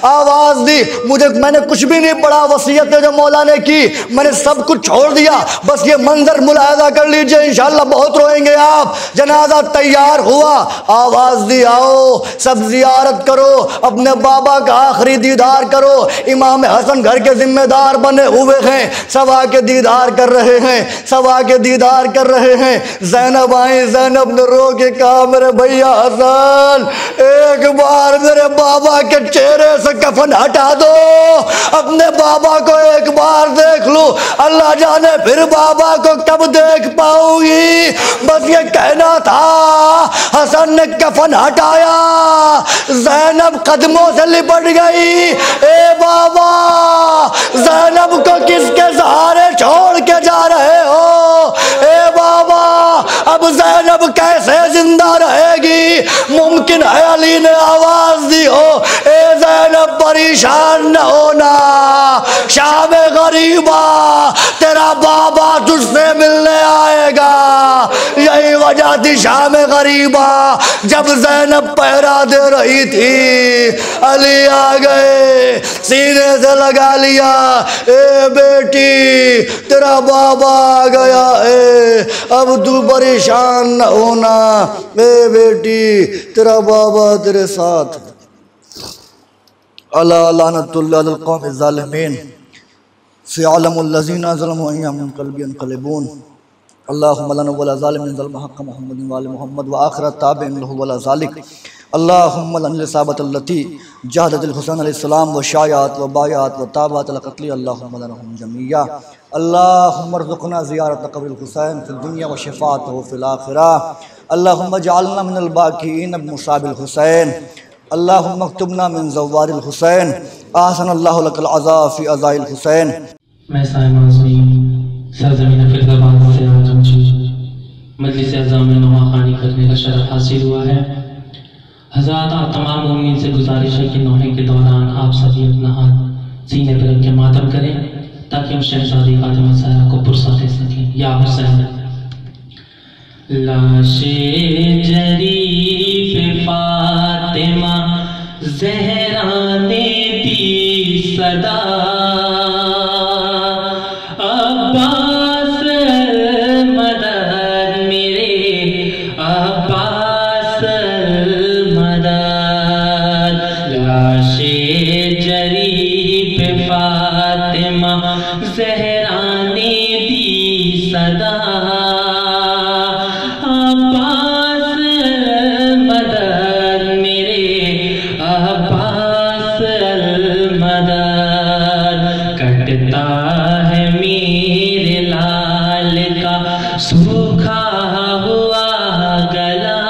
आवाज़ दी, मुझे मैंने कुछ भी नहीं पढ़ा, वसीयत जो मौला ने की मैंने सब कुछ छोड़ दिया, बस ये मंजर मुलाहजा कर लीजिए, इंशाअल्लाह बहुत रोएंगे आप। जनाजा तैयार हुआ, आवाज़ दी आओ सब जियारत करो, अपने बाबा का आखिरी दीदार करो। इमाम हसन घर के जिम्मेदार बने हुए हैं, सब आके दीदार कर रहे हैं, सब आके दीदार कर रहे हैं। ज़ैनब आई, ज़ैनब ने रो के कहा मेरे भैया हसन एक बार मेरे बाबा के चेहरे से कफन हटा दो, अपने बाबा को एक बार देख लूं, अल्लाह जाने फिर बाबा को कब देख पाऊंगी, बस ये कहना था। हसन ने कफन हटाया, ज़ैनब कदमों से लिपट गई। ए बाबा ज़ैनब को किसके सहारे छोड़ के जा रहे हो? ए बाबा अब ज़ैनब कैसे जिंदा रहेगी? मुमकिन है अली ने आवाज दी हो, ए ज़ैनब परेशान न होना, शाम गरीबा तेरा बाबा तुझसे मिलने आएगा। यही वजह थी शाम गरीबा, जब ज़ैनब पहरा दे रही थी अली आ गए, सीने से लगा लिया, ए बेटी तेरा बाबा आ गया है, अब तू परेशान न होना, ए बेटी तेरा बाबा तेरे साथ। अला लानतुल्लाह अल कौम ज़ालिमीन फ़ी आलमुल लज़ीना ज़लमू अय्याम क़ल्बी अनक़लिबून। अल्लाहुम्मा लना वला ज़ालिमीन ज़ल्म हक़ मुहम्मदिन व आलि मुहम्मद व आखिरत ताबिईन लहु वला ज़ालिक। अल्लाहुम्मा लना साबतल्लती जहदतिल हुसैन अलैहिस्सलाम व शायात व बायात व ताबात अल क़त्ली। अल्लाहुम्मा लनहुम जमीया। अल्लाहुम्मा रज़ुक़ना ज़ियारत क़ब्रिल हुसैन फ़िद दुनिया व शफ़ाअतहु फ़िल आखिरह। अल्लाहुम्मा जअलना मिनल बाक़ीन बिमुसाबिल हुसैन। अल्लाहुम्मा अक्तुबना मिन ज़व्वारिल Hussain. ahsanallahu lakal azaa fi azail Hussain. मैं साइम आज़मी सरज़मीन फ़िज़ाबाद से आज मुझे मजलिस अज़ा में नवाखानी करने का शरफ़ हासिल हुआ है। हज़रात आप तमाम मोमिन से गुजारिश है कि नौहे के दौरान आप सभी अपना हाथ सीने पर रख के मातम करें ताकि हम शहज़ादी फ़ातिमा ज़हरा को पुरसा दे सकें। या हुसैन लाशे जरीफ़ फ़ातिमा ज़हरा ने दी सदा, अब्बास मदद मेरे अब्बास मदद। लाशे जरीफ़ फ़ातिमा ज़हरा ने दी सदा, अब्बास मदद मेरे अब्बास मदद। कटता है मेरे लाल का सूखा हुआ गला,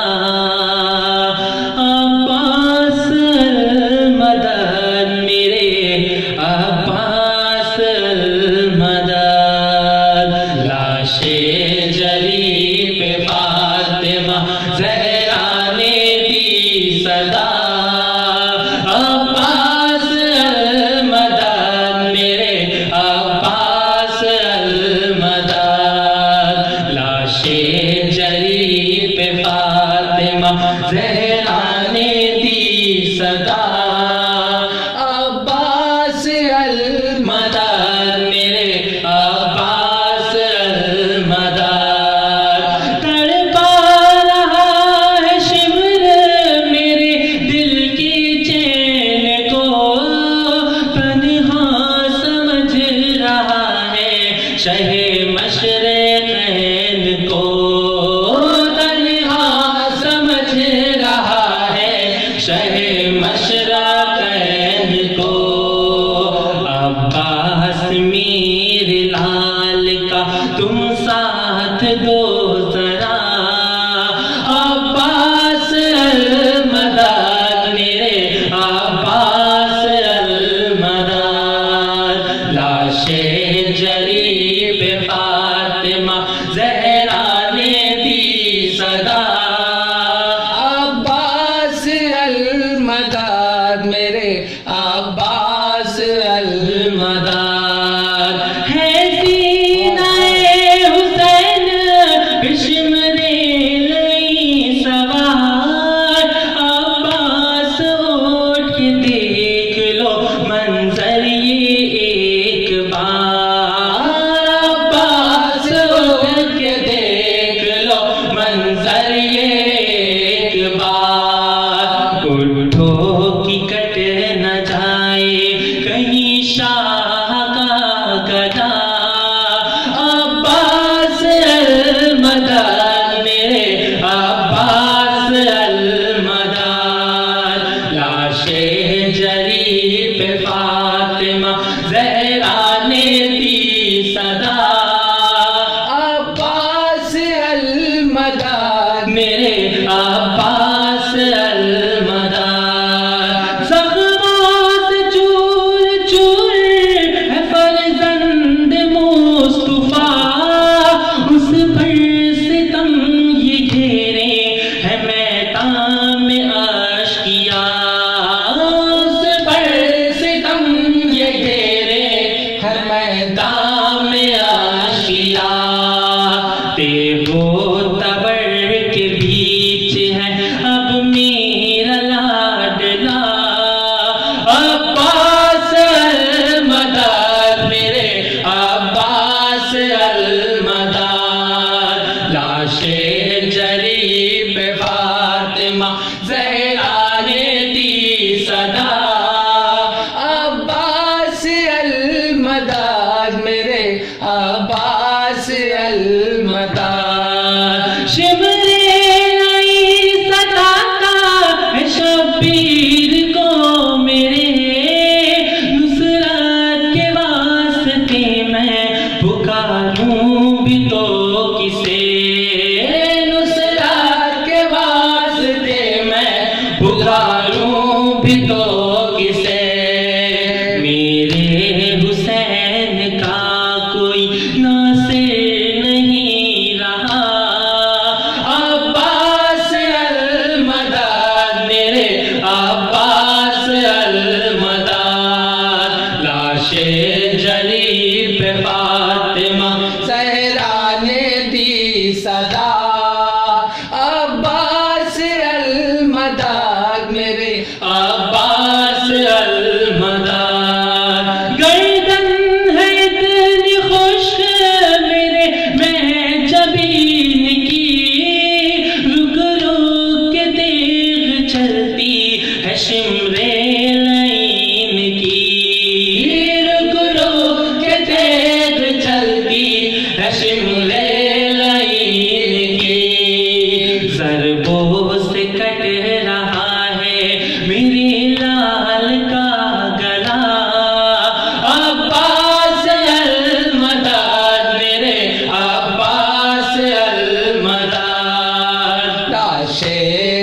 अब्बास मदद मेरे अब्बास मदद। लाशे जरीफ़ फ़ातिमा ज़हरा ने दी सदा, अब्बास मदद मेरे अलमदाद है सीनाए हुसैन बिश्मरे लई सवार। अब्बास उठ के देख लो मंजर ये एक बार। अब्बास उठ के देख लो मंजर ये एक बार। उठो कि कट न जाए कहीं शाह का गदा। अब्बास अलमदाद मेरे अब्बास अलमदाद। लाशे जरी पे फातिमा ज़हरा ने दी सदा। अब्बास अलमदाद मेरे अब्बास अलमदाद। ज़ख्मों से चूर चूर है फर्जंद मुस्तफा। उस पर सितम ये घेरे है मैदान में आशिया। उस पर सितम ये घेरे है मैदान में आशिया। देहो तबर के बीच है अब मेरा लाडला। अब्बास अलमदाद मेरे अब्बास अलमदाद। लाशे जरी पे फातिमा ज़हरा ने दी सदा। अब्बास अलमदाद मेरे अब्बास अलमदाद। शिमरे नहीं सताता है शब्बीर को मेरे। नुसरत के वास्ते मैं पुकारूं भी तो किसे। नुसरत के वास्ते मैं पुकारूं भी तो किसे। मेरे हुसैन का कोई नासिर नहीं रहा। अब्बास अलमदाद मेरे अब्बास अलमदाद। लाशे जरी पे फातिमा ज़हरा ने दी सदा। अब्बास अलमदाद मेरे अब्बास अलमदाद। गर्दन है इतनी खुश्क मेरे मैं जबीन की। रुक रुक के देख चलती है शिमरे लईन की। रुक रुक के देख चलती है शिमरे लईन की। ज़रबों से कट रहा है मेरे लाल का गला। अब्बास अलमदाद मेरे अब्बास अलमदाद। लाशे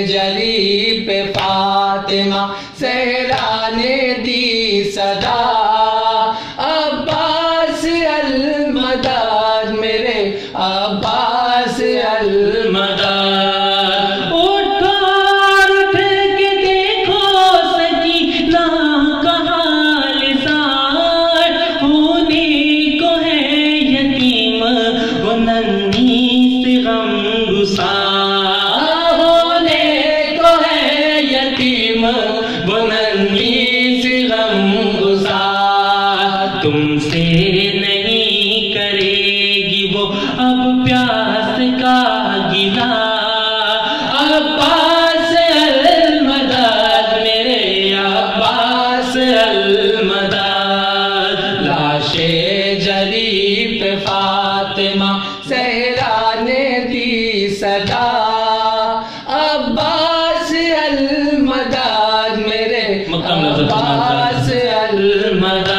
जरी पे फातिमा ज़हरा ने दी सदा। अब्बास अलमदाद मेरे अब्बास अलमदाद। उठो और उठ के देखो सकीना का हाल ज़ार। होने को है यतीम वो नन्ही सी गमगुसार। होने को है यतीम वो नन्ही सी गमगुसार। तुमसे नहीं करेगी वो अब प्यास का गिला। अब्बास अलमदाद मेरे अब्बास अलमदाद। लाशे जरी पे फातिमा ज़हरा ने दी सदा। अब्बास अलमदाद मेरे अब्बास अलमदाद।